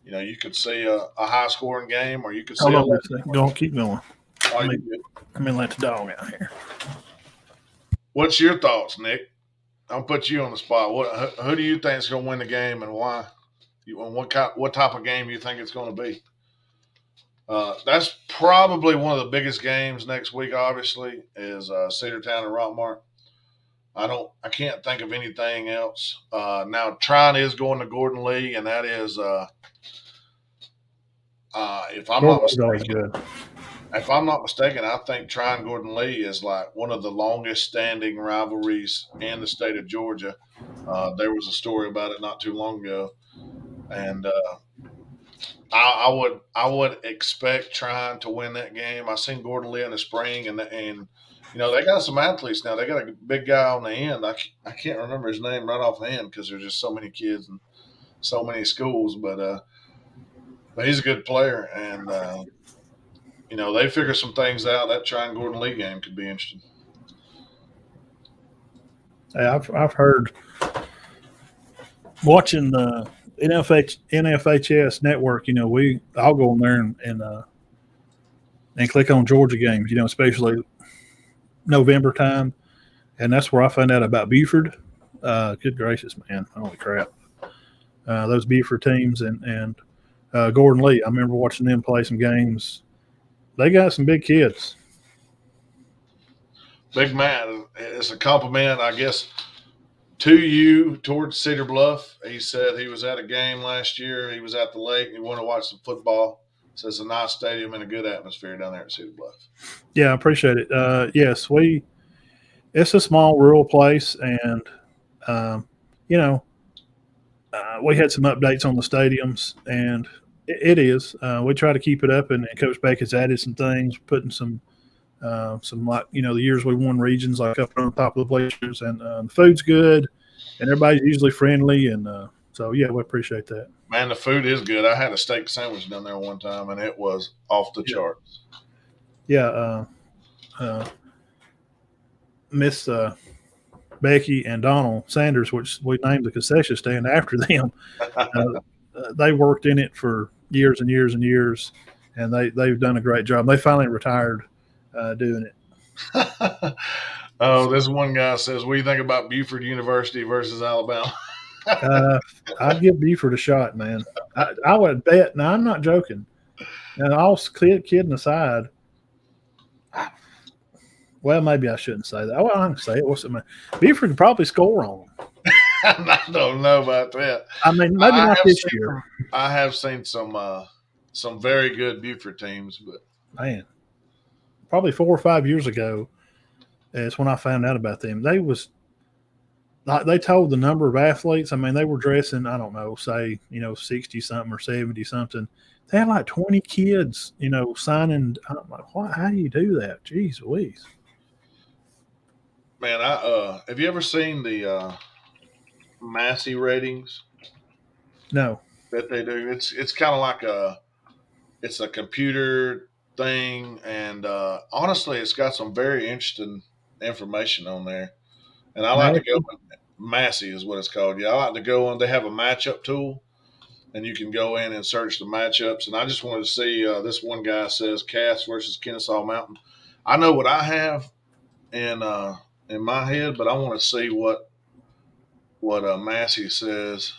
C: you could see a high scoring game, or you could see
G: keep going.
C: Let
G: me let the dog out here.
C: What's your thoughts, Nick? I'll put you on the spot. Who do you think is going to win the game, and why? What type of game you think it's going to be? That's probably one of the biggest games next week. Obviously, is Cedartown and Rockmart. I can't think of anything else. Now, Trine is going to Gordon Lee, and that is, if I'm not mistaken, I think Trine Gordon Lee is like one of the longest standing rivalries in the state of Georgia. There was a story about it not too long ago, and I would expect Trine to win that game. I seen Gordon Lee in the spring, and they got some athletes now. They got a big guy on the end. I can't remember his name right off hand because there's just so many kids and so many schools, but he's a good player, and they figure some things out. That Trine Gordon Lee game could be interesting.
G: Hey, I've heard watching the NFHS network. I'll go on there and click on Georgia games. Especially November time, and that's where I found out about Buford. Good gracious, man! Holy crap! Those Buford teams and Gordon Lee. I remember watching them play some games. They got some big kids.
C: Big man. It's a compliment, I guess, to you towards Cedar Bluff. He said he was at a game last year. He was at the lake. He wanted to watch some football. So it's a nice stadium and a good atmosphere down there at Cedar Bluff.
G: Yeah, I appreciate it. Yes, it's a small rural place, and we had some updates on the stadiums, and it is. We try to keep it up, and Coach Beck has added some things, putting some like the years we won regions like up on the top of the bleachers, and the food's good, and everybody's usually friendly, and so yeah, we appreciate that.
C: Man, the food is good. I had a steak sandwich down there one time, and it was off the charts.
G: Yeah, Miss Becky and Donald Sanders, which we named the concession stand after them, they worked in it for years and years and years, and they've done a great job. They finally retired doing it.
C: Oh, this one guy says, what do you think about Buford University versus Alabama?
G: I'd give Buford a shot, man. I would bet. Now, I'm not joking. And all kidding aside, well, maybe I shouldn't say that. Well, I can say it. What's it mean? Buford could probably score on them.
C: I don't know about that.
G: I mean, maybe not this year.
C: I have seen some very good Buford teams, but
G: man, probably 4 or 5 years ago is when I found out about them. They told the number of athletes. I mean, they were dressing, I don't know, say 60 something or 70 something. They had like 20 kids, signing. I'm like, how do you do that? Jeez Louise.
C: Man, have you ever seen the Massey ratings?
G: No.
C: That they do. It's kind of like it's a computer thing, and honestly, it's got some very interesting information on there. And I like to go with Massey is what it's called. Yeah, I like to go on. They have a matchup tool, and you can go in and search the matchups. And I just wanted to see this one guy says Cass versus Kennesaw Mountain. I know what I have in my head, but I want to see what Massey says.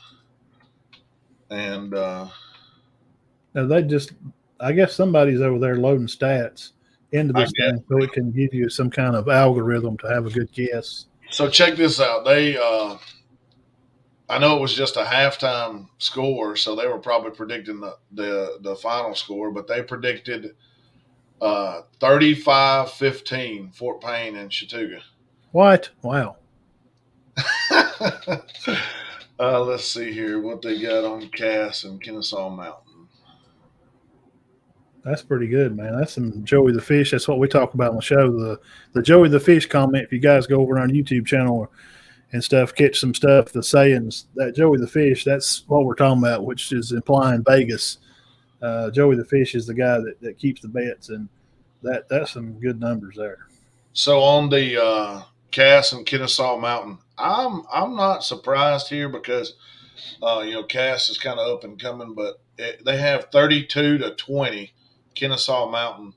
C: And
G: now I guess somebody's over there loading stats into this thing so it can give you some kind of algorithm to have a good guess.
C: So check this out. They I know it was just a halftime score, so they were probably predicting the final score, but they predicted 35-15 Fort Payne and Chattooga.
G: What? Wow.
C: Let's see here what they got on Cass and Kennesaw Mountain.
G: That's pretty good, man. That's some Joey the Fish. That's what we talk about on the show. The Joey the Fish comment. If you guys go over on our YouTube channel and stuff, catch some stuff, the sayings, that Joey the Fish, that's what we're talking about, which is implying Vegas. Joey the Fish is the guy that keeps the bets, and that's some good numbers there.
C: So on the Cass and Kennesaw Mountain, I'm not surprised here because Cass is kind of up and coming, but they have 32-20 Kennesaw Mountain,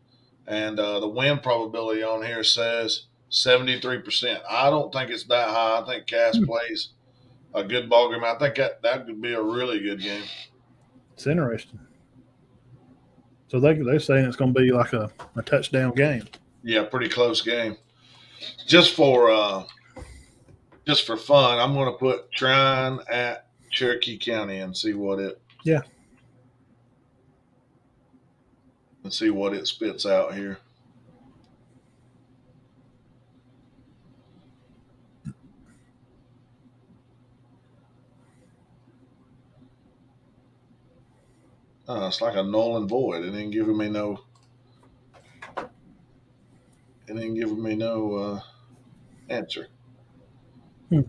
C: and the win probability on here says 73%. I don't think it's that high. I think Cass plays a good ball game. I think that could be a really good game.
G: It's interesting. So they're saying it's going to be like a touchdown game.
C: Yeah, pretty close game. Just for fun, I'm going to put Trine at Cherokee County and see what it.
G: Yeah.
C: And see what it spits out here. It's like a null and void. It ain't giving me no. It ain't giving me no answer. I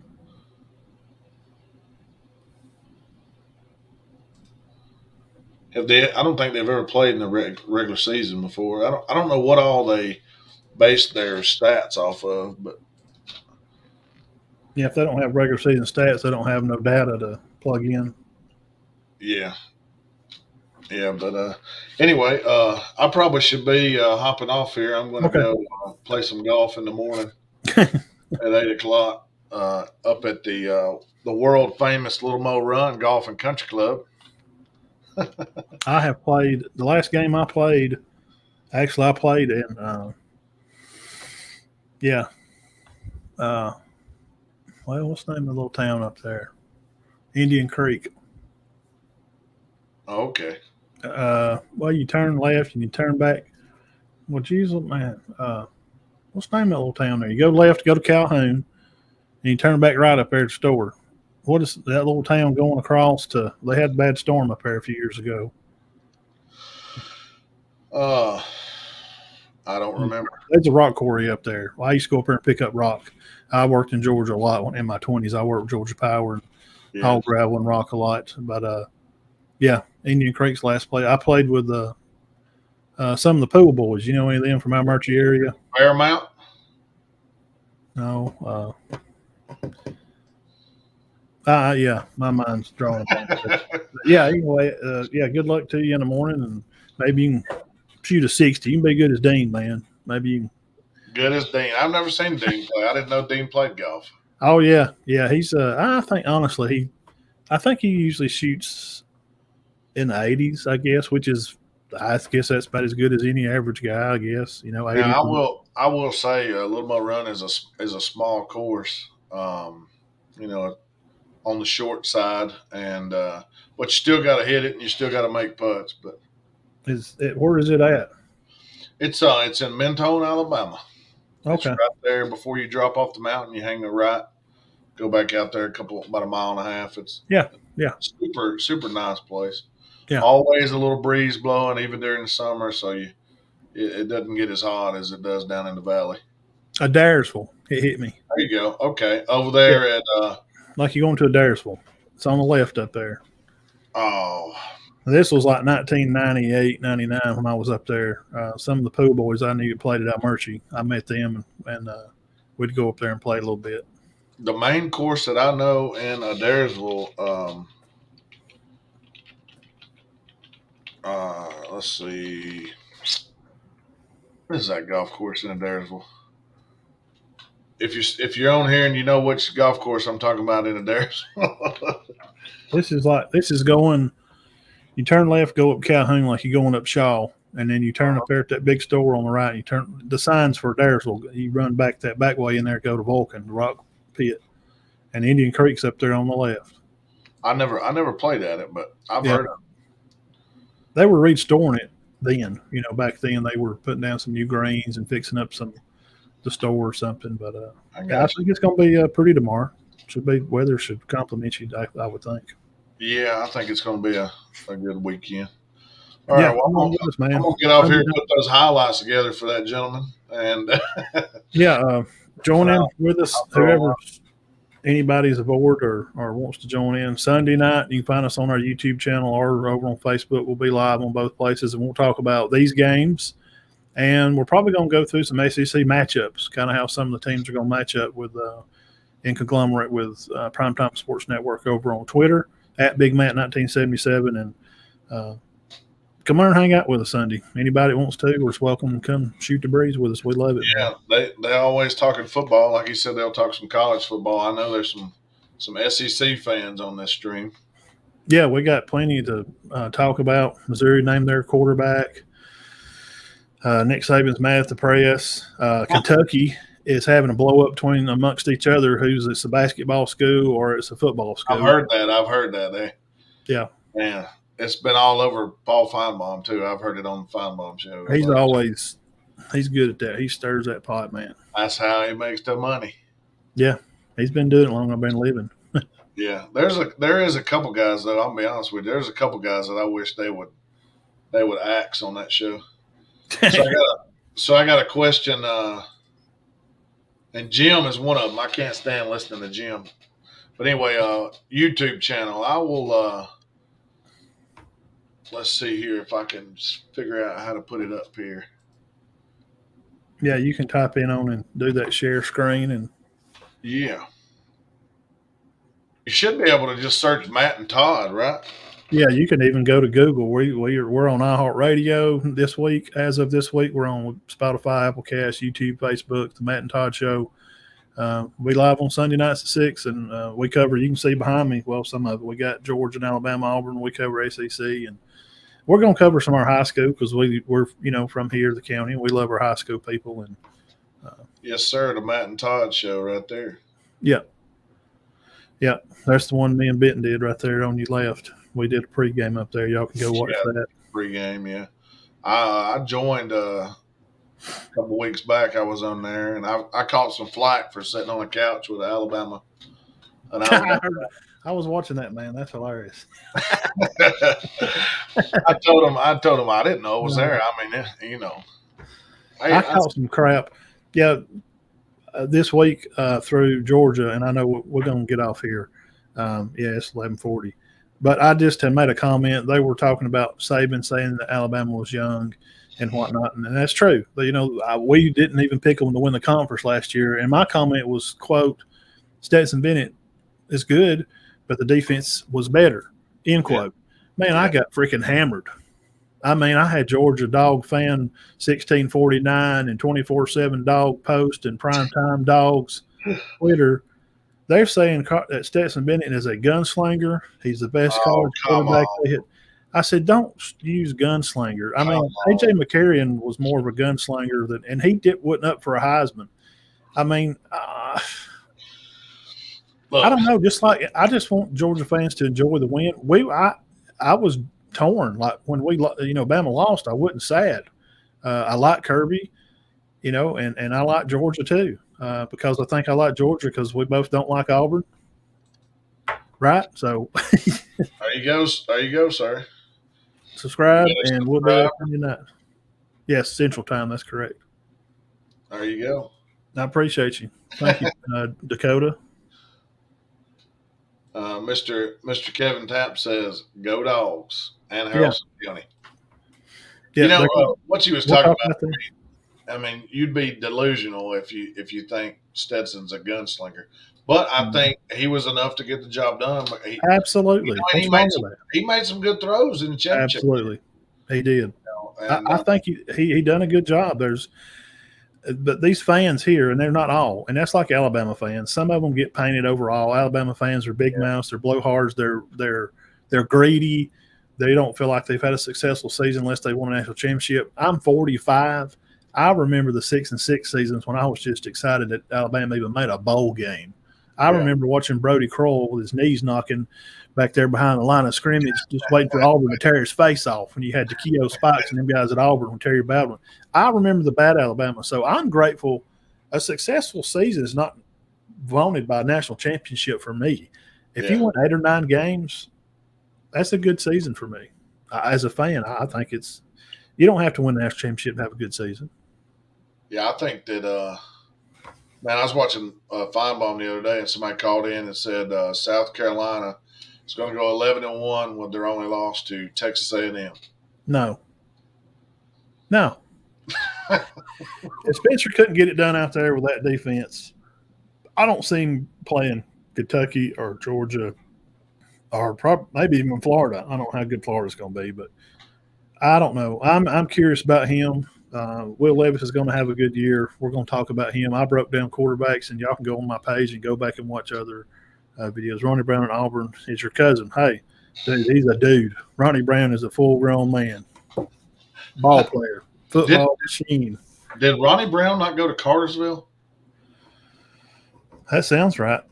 C: don't think they've ever played in the regular season before. I don't know what all they based their stats off of, but
G: yeah, if they don't have regular season stats, they don't have no data to plug in.
C: Yeah, but anyway, I probably should be hopping off here. I'm going to go play some golf in the morning at 8:00 up at the world famous Little Mo Run Golf and Country Club.
G: I have played the last game I played. Actually, I played in what's the name of the little town up there? Indian Creek.
C: Oh, okay.
G: Well, you turn left and you turn back. Well, geez, man, what's the name of that little town there? You go left, go to Calhoun, and you turn back right up there at the store. What is that little town going across to? They had a bad storm up there a few years ago.
C: I don't remember.
G: There's a rock quarry up there. Well, I used to go up there and pick up rock. I worked in Georgia a lot in my 20s. I worked with Georgia Power and haul gravel and rock a lot. But, Indian Creek's last play. I played with some of the pool boys. You know any of them from our Murchie area?
C: Fairmount?
G: No. Yeah, my mind's drawing a blank. Yeah, anyway, good luck to you in the morning, and maybe you can shoot a 60. You can be good as Dean, man. Maybe you can.
C: Good as Dean. I've never seen Dean play. I didn't know Dean played golf.
G: Oh, yeah. Yeah, he's I think, honestly, he usually shoots in the 80s, I guess, which is, I guess that's about as good as any average guy, I guess. 80.
C: Now, I will say Little Mo Run is a small course, on the short side, and but you still got to hit it and you still got to make putts. But
G: where is it at?
C: It's in Mentone, Alabama.
G: Okay,
C: it's right there before you drop off the mountain. You hang a right, go back out there about a mile and a half. It's super super nice place.
G: Yeah,
C: always a little breeze blowing even during the summer, so it doesn't get as hot as it does down in the valley.
G: Adairsville, it hit me.
C: There you go. Okay, over there at
G: like you're going to Adairsville. It's on the left up there.
C: Oh.
G: This was like 1998, 99 when I was up there. Some of the pool boys I knew played at Murchie. I met them, and we'd go up there and play a little bit.
C: The main course that I know in Adairsville, let's see. What is that golf course in Adairsville? If you're on here and you know which golf course I'm talking about in Adairsville.
G: This is going. You turn left, go up Calhoun like you're going up Shaw, and then you turn up there at that big store on the right. And you turn the signs for Adairsville. You run back that back way in there, go to Vulcan, the rock pit, and Indian Creek's up there on the left.
C: I never played at it, but I've heard of it.
G: They were restoring it then. Back then they were putting down some new greens and fixing up the store or something. But I think it's going to be pretty tomorrow. Weather should compliment you, I would think.
C: Yeah, I think it's going to be a good weekend. All
G: yeah,
C: right, well, I'm going to get off here and put those highlights together for that gentleman. And
G: join in with us, whoever, anybody's aboard or wants to join in. Sunday night, you can find us on our YouTube channel or over on Facebook. We'll be live on both places, and we'll talk about these games. And we're probably going to go through some SEC matchups, kind of how some of the teams are going to match up with in conglomerate with Primetime Sports Network over on Twitter at Big Matt 1977, and come on and hang out with us Sunday. Anybody that wants to, we're welcome to come shoot the breeze with us. We love it.
C: Yeah, they always talking football. Like you said, they'll talk some college football. I know there's some SEC fans on this stream.
G: Yeah, we got plenty to talk about. Missouri named their quarterback. Nick Saban's mad at the press. Kentucky is having a blow up amongst each other. Who's it's a basketball school or it's a football school?
C: I've heard that.
G: Yeah.
C: Man, it's been all over Paul Feinbaum too. I've heard it on the Feinbaum show.
G: He's good at that. He stirs that pot, man.
C: That's how he makes the money.
G: Yeah, he's been doing it long. I've been living.
C: Yeah, there is a couple guys though. I'll be honest with you. There's a couple guys that I wish they would axe on that show. So I got a question. And Jim is one of them. I can't stand listening to Jim. But anyway, YouTube channel. I will. Let's see here if I can figure out how to put it up here.
G: Yeah, you can type in on and do that share screen and.
C: Yeah. You should be able to just search Matt and Todd, right?
G: Yeah, you can even go to Google. We're on iHeartRadio this week. As of this week, we're on Spotify, Applecast, YouTube, Facebook, The Matt and Todd Show. We live on Sunday nights at 6, and we cover. You can see behind me. Well, some of it. We got Georgia and Alabama, Auburn. We cover SEC, and we're going to cover some of our high school because we're from here, the county, and we love our high school people. And
C: yes, sir, the Matt and Todd Show right there.
G: Yeah. Yeah, that's the one me and Benton did right there on your left. We did a pregame up there. Y'all can go watch that.
C: Pregame, yeah. I joined a couple weeks back. I was on there, and I caught some flack for sitting on the couch with Alabama. And
G: I was watching that, man. That's hilarious.
C: I told him I didn't know it was there. I mean,
G: I caught some crap. Yeah. This week through Georgia, and I know we're going to get off here. It's 11:40. But I just had made a comment. They were talking about Saban saying that Alabama was young and whatnot, and that's true. But, we didn't even pick them to win the conference last year. And my comment was, quote, Stetson Bennett is good, but the defense was better, end quote. Yeah. Man, I got freaking hammered. I mean, I had Georgia Dog Fan 1649 and 24/7 Dog Post and Primetime Dogs Twitter. They're saying that Stetson Bennett is a gunslinger. He's the best college quarterback they hit. I said, don't use gunslinger. I mean, A.J. McCarron was more of a gunslinger and he wasn't up for a Heisman. I mean, I don't know. I just want Georgia fans to enjoy the win. I was torn. Like when Bama lost, I wasn't sad. I like Kirby, and I like Georgia too, because I think I like Georgia because we both don't like Auburn. Right? So
C: there you go, sir.
G: Subscribe and we'll be there Sunday night. Yes, Central Time, that's correct.
C: There you go.
G: I appreciate you. Thank you, Dakota.
C: Mr. Kevin Tapp says, "Go Dogs," and Harrison County.
G: Yeah,
C: what you was talking about. I mean, you'd be delusional if you think Stetson's a gunslinger, but I think he was enough to get the job done.
G: Absolutely,
C: he made some good throws in the championship.
G: Absolutely, he did. I think he done a good job. But these fans here, and they're not all, and that's like Alabama fans. Some of them get painted overall. Alabama fans are big mouths, they're blowhards, they're greedy. They don't feel like they've had a successful season unless they won a national championship. I'm 45. I remember the 6-6 seasons when I was just excited that Alabama even made a bowl game. I remember watching Brody Kroll with his knees knocking back there behind the line of scrimmage, just waiting for Auburn to tear his face off. And you had the Keogh Spikes and them guys at Auburn with Terry Baldwin. I remember the bad Alabama. So I'm grateful. A successful season is not vaunted by a national championship for me. If you win 8 or 9 games, that's a good season for me. As a fan, I think it's – you don't have to win the national championship to have a good season.
C: Yeah, I think that man, I was watching Feinbaum the other day, and somebody called in and said South Carolina is going to go 11-1 with their only loss to Texas A&M.
G: No. If Spencer couldn't get it done out there with that defense, I don't see him playing Kentucky or Georgia or maybe even Florida. I don't know how good Florida's going to be, but I don't know. I'm curious about him. Will Levis is going to have a good year. We're going to talk about him. I broke down quarterbacks, and y'all can go on my page and go back and watch other videos. Ronnie Brown at Auburn is your cousin. Hey, dude, he's a dude. Ronnie Brown is a full-grown man, ball player, football machine.
C: Did Ronnie Brown not go to Cartersville?
G: That sounds right.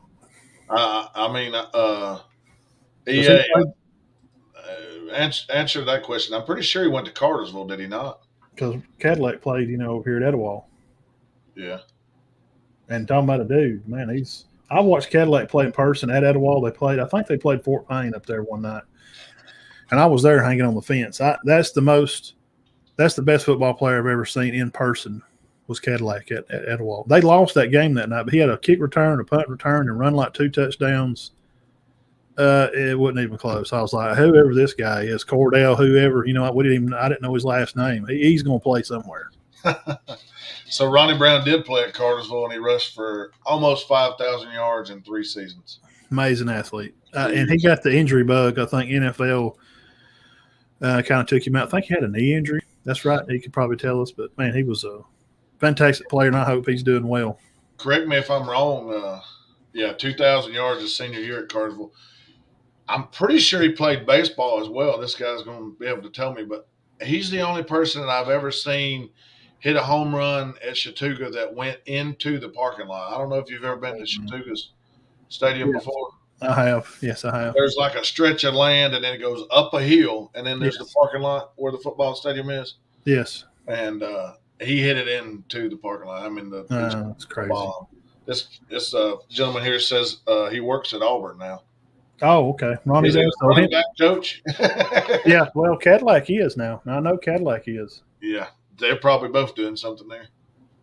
C: Answer that question. I'm pretty sure he went to Cartersville, did he not?
G: Because Cadillac played, over here at Etowah.
C: Yeah.
G: And talking about a dude, man, I watched Cadillac play in person at Etowah. I think they played Fort Payne up there one night. And I was there hanging on the fence. That's the best football player I've ever seen in person was Cadillac at Etowah. They lost that game that night, but he had a kick return, a punt return, and run like 2 touchdowns. It wasn't even close. I was like, whoever this guy is, Cordell, whoever, I didn't know his last name. He's going to play somewhere.
C: So Ronnie Brown did play at Cartersville, and he rushed for almost 5,000 yards in 3 seasons.
G: Amazing athlete. And he got the injury bug. I think NFL kind of took him out. I think he had a knee injury. That's right. He could probably tell us. But, man, he was a fantastic player, and I hope he's doing well.
C: Correct me if I'm wrong. 2,000 yards his senior year at Cartersville. I'm pretty sure he played baseball as well. This guy's going to be able to tell me, but he's the only person that I've ever seen hit a home run at Chattooga that went into the parking lot. I don't know if you've ever been to Chattooga's stadium before.
G: I have. Yes, I have.
C: There's like a stretch of land, and then it goes up a hill, and then there's the parking lot where the football stadium is.
G: Yes.
C: And he hit it into the parking lot. I mean,
G: that's crazy.
C: This gentleman here says he works at Auburn now.
G: Oh, okay. Ronnie does.
C: Running back coach.
G: Yeah, well, Cadillac is now. I know Cadillac is.
C: Yeah, they're probably both doing something there.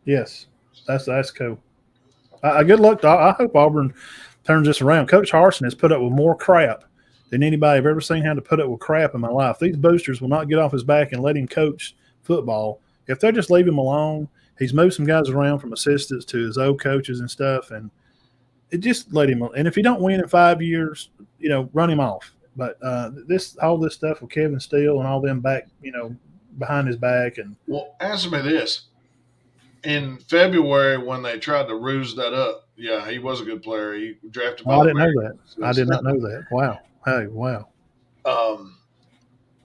G: Yes, that's cool. Good luck. I hope Auburn turns this around. Coach Harsin has put up with more crap than anybody I've ever seen how to put up with crap in my life. These boosters will not get off his back and let him coach football. If they just leave him alone, he's moved some guys around from assistants to his old coaches and stuff, and it just let him. And if he don't win in 5 years, run him off. But all this stuff with Kevin Steele and all them back, behind his back. And
C: well, answer me this: in February when they tried to ruse that up, yeah, he was a good player. He drafted.
G: I didn't know that. I did not know that. Wow. Hey, wow.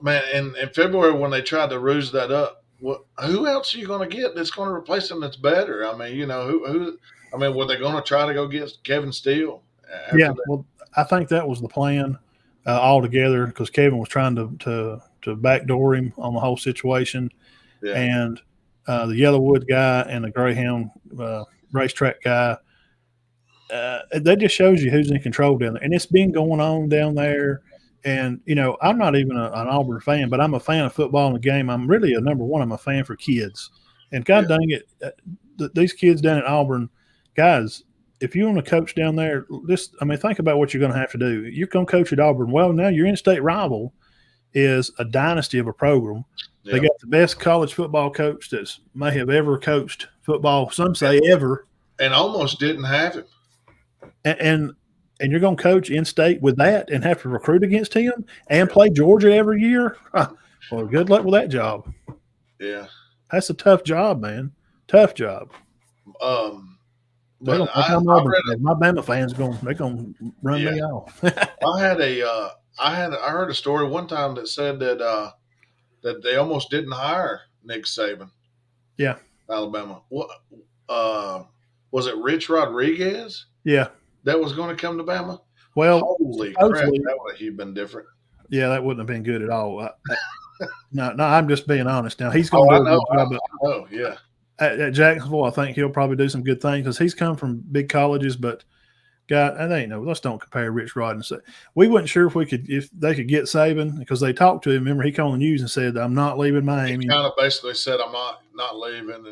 C: Man, in February when they tried to ruse that up, who else are you going to get that's going to replace him that's better? I mean, who? I mean, were they going to try to go get Kevin Steele?
G: Yeah, well, I think that was the plan altogether because Kevin was trying to backdoor him on the whole situation. Yeah. And the Yellowwood guy and the Greyhound racetrack guy, that just shows you who's in control down there. And it's been going on down there. And, I'm not even an Auburn fan, but I'm a fan of football and the game. I'm really I'm a fan for kids. And God dang it, these kids down at Auburn, guys, if you want to coach down there, think about what you're going to have to do. You're going to coach at Auburn. Well, now your in-state rival is a dynasty of a program. Yeah. They got the best college football coach that may have ever coached football, some say ever.
C: And almost didn't have him.
G: And you're going to coach in-state with that and have to recruit against him and play Georgia every year? Well, good luck with that job.
C: Yeah.
G: That's a tough job, man. Tough job.
C: But
G: my Bama fans they're gonna run me off.
C: I heard a story one time that said that they almost didn't hire Nick Saban.
G: Yeah,
C: Alabama. What was it? Rich Rodriguez?
G: Yeah.
C: that was going to come to Bama?
G: Well,
C: Holy crap,
G: supposedly,
C: that would have been different.
G: yeah, that wouldn't have been good at all. No, I'm just being honest. Now he's
C: Oh,
G: going to
C: I
G: do a
C: know.
G: good job.
C: I know, yeah.
G: At Jacksonville, I think he'll probably do some good things because he's come from big colleges. But God, I ain't no. Let's don't compare Rich Rod and say we wasn't sure if they could get Saban because they talked to him. Remember, he came on the news and said, "I'm not leaving Miami."
C: He kind of basically said, "I'm not leaving,"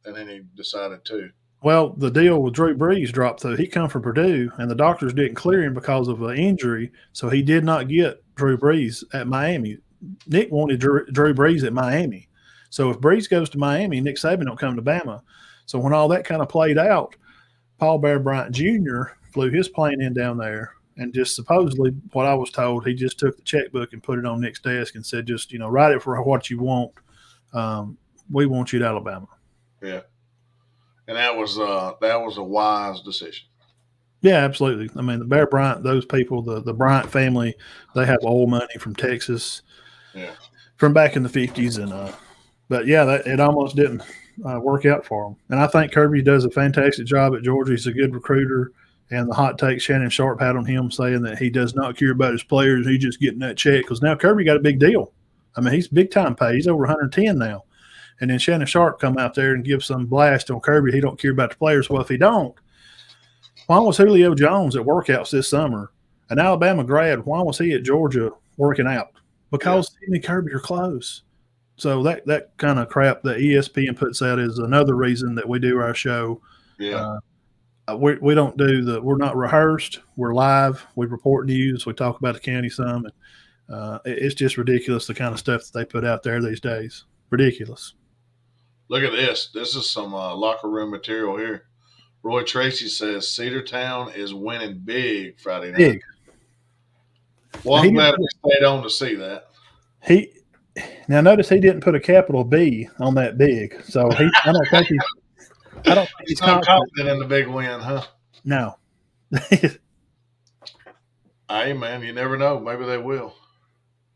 C: and then he decided to.
G: Well, the deal with Drew Brees dropped through. He come from Purdue, and the doctors didn't clear him because of an injury, so he did not get Drew Brees at Miami. Nick wanted Drew Brees at Miami. So if Brees goes to Miami, Nick Saban don't come to Bama. So when all that kind of played out, Paul Bear Bryant Jr. flew his plane in down there, and just supposedly, what I was told, he just took the checkbook and put it on Nick's desk and said, just, write it for what you want. We want you to Alabama.
C: Yeah. And that was a wise decision.
G: Yeah, absolutely. I mean, the Bear Bryant, those people, the Bryant family, they have oil money from Texas, from back in the 50s. And but yeah, it almost didn't work out for him. And I think Kirby does a fantastic job at Georgia. He's a good recruiter. And the hot take Shannon Sharp had on him saying that he does not care about his players. He's just getting that check because now Kirby got a big deal. I mean, he's big time pay. He's over 110 now. And then Shannon Sharp come out there and give some blast on Kirby. He don't care about the players. Well, if he don't, why was Julio Jones at workouts this summer? An Alabama grad, why was he at Georgia working out? Because he and Kirby are close. So that kind of crap that ESPN puts out is another reason that we do our show.
C: Yeah.
G: We don't we're not rehearsed. We're live. We report news. We talk about the county some. And it's just ridiculous the kind of stuff that they put out there these days. Ridiculous.
C: Look at this. This is some locker room material here. Roy Tracy says Cedartown is winning big Friday night. Big. Well, I'm glad we stayed on to see that.
G: Now notice he didn't put a capital B on that big. So I don't think he's
C: confident in the big win, huh?
G: No.
C: Hey man, you never know. Maybe they will.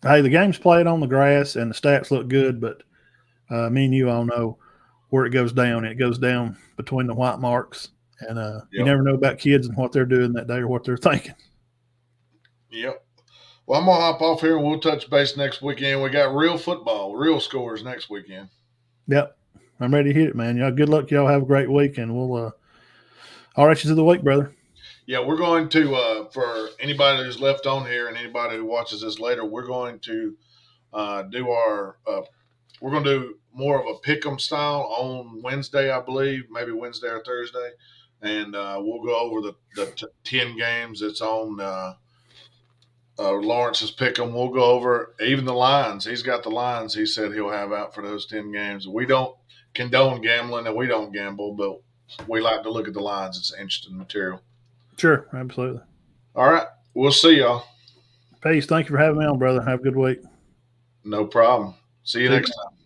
G: Hey, the game's played on the grass and the stats look good, but me and you all know where it goes down. It goes down between the white marks, and you never know about kids and what they're doing that day or what they're thinking.
C: Yep. Well, I'm going to hop off here, and we'll touch base next weekend. We got real football, real scores next weekend.
G: Yep. I'm ready to hit it, man. Y'all, good luck. Y'all have a great week, and I'll let you to the week, brother.
C: Yeah, we're going to, for anybody who's left on here and anybody who watches this later, we're going to we're going to do more of a pick'em style on Wednesday, I believe, maybe Wednesday or Thursday. And we'll go over the 10 games that's on Lawrence's pick'em. We'll go over even the lines. He's got the lines he said he'll have out for those 10 games. We don't condone gambling and we don't gamble, but we like to look at the lines. It's interesting material.
G: Sure, absolutely.
C: All right. We'll see y'all.
G: Peace. Thank you for having me on, brother. Have a good week.
C: No problem. See you next time.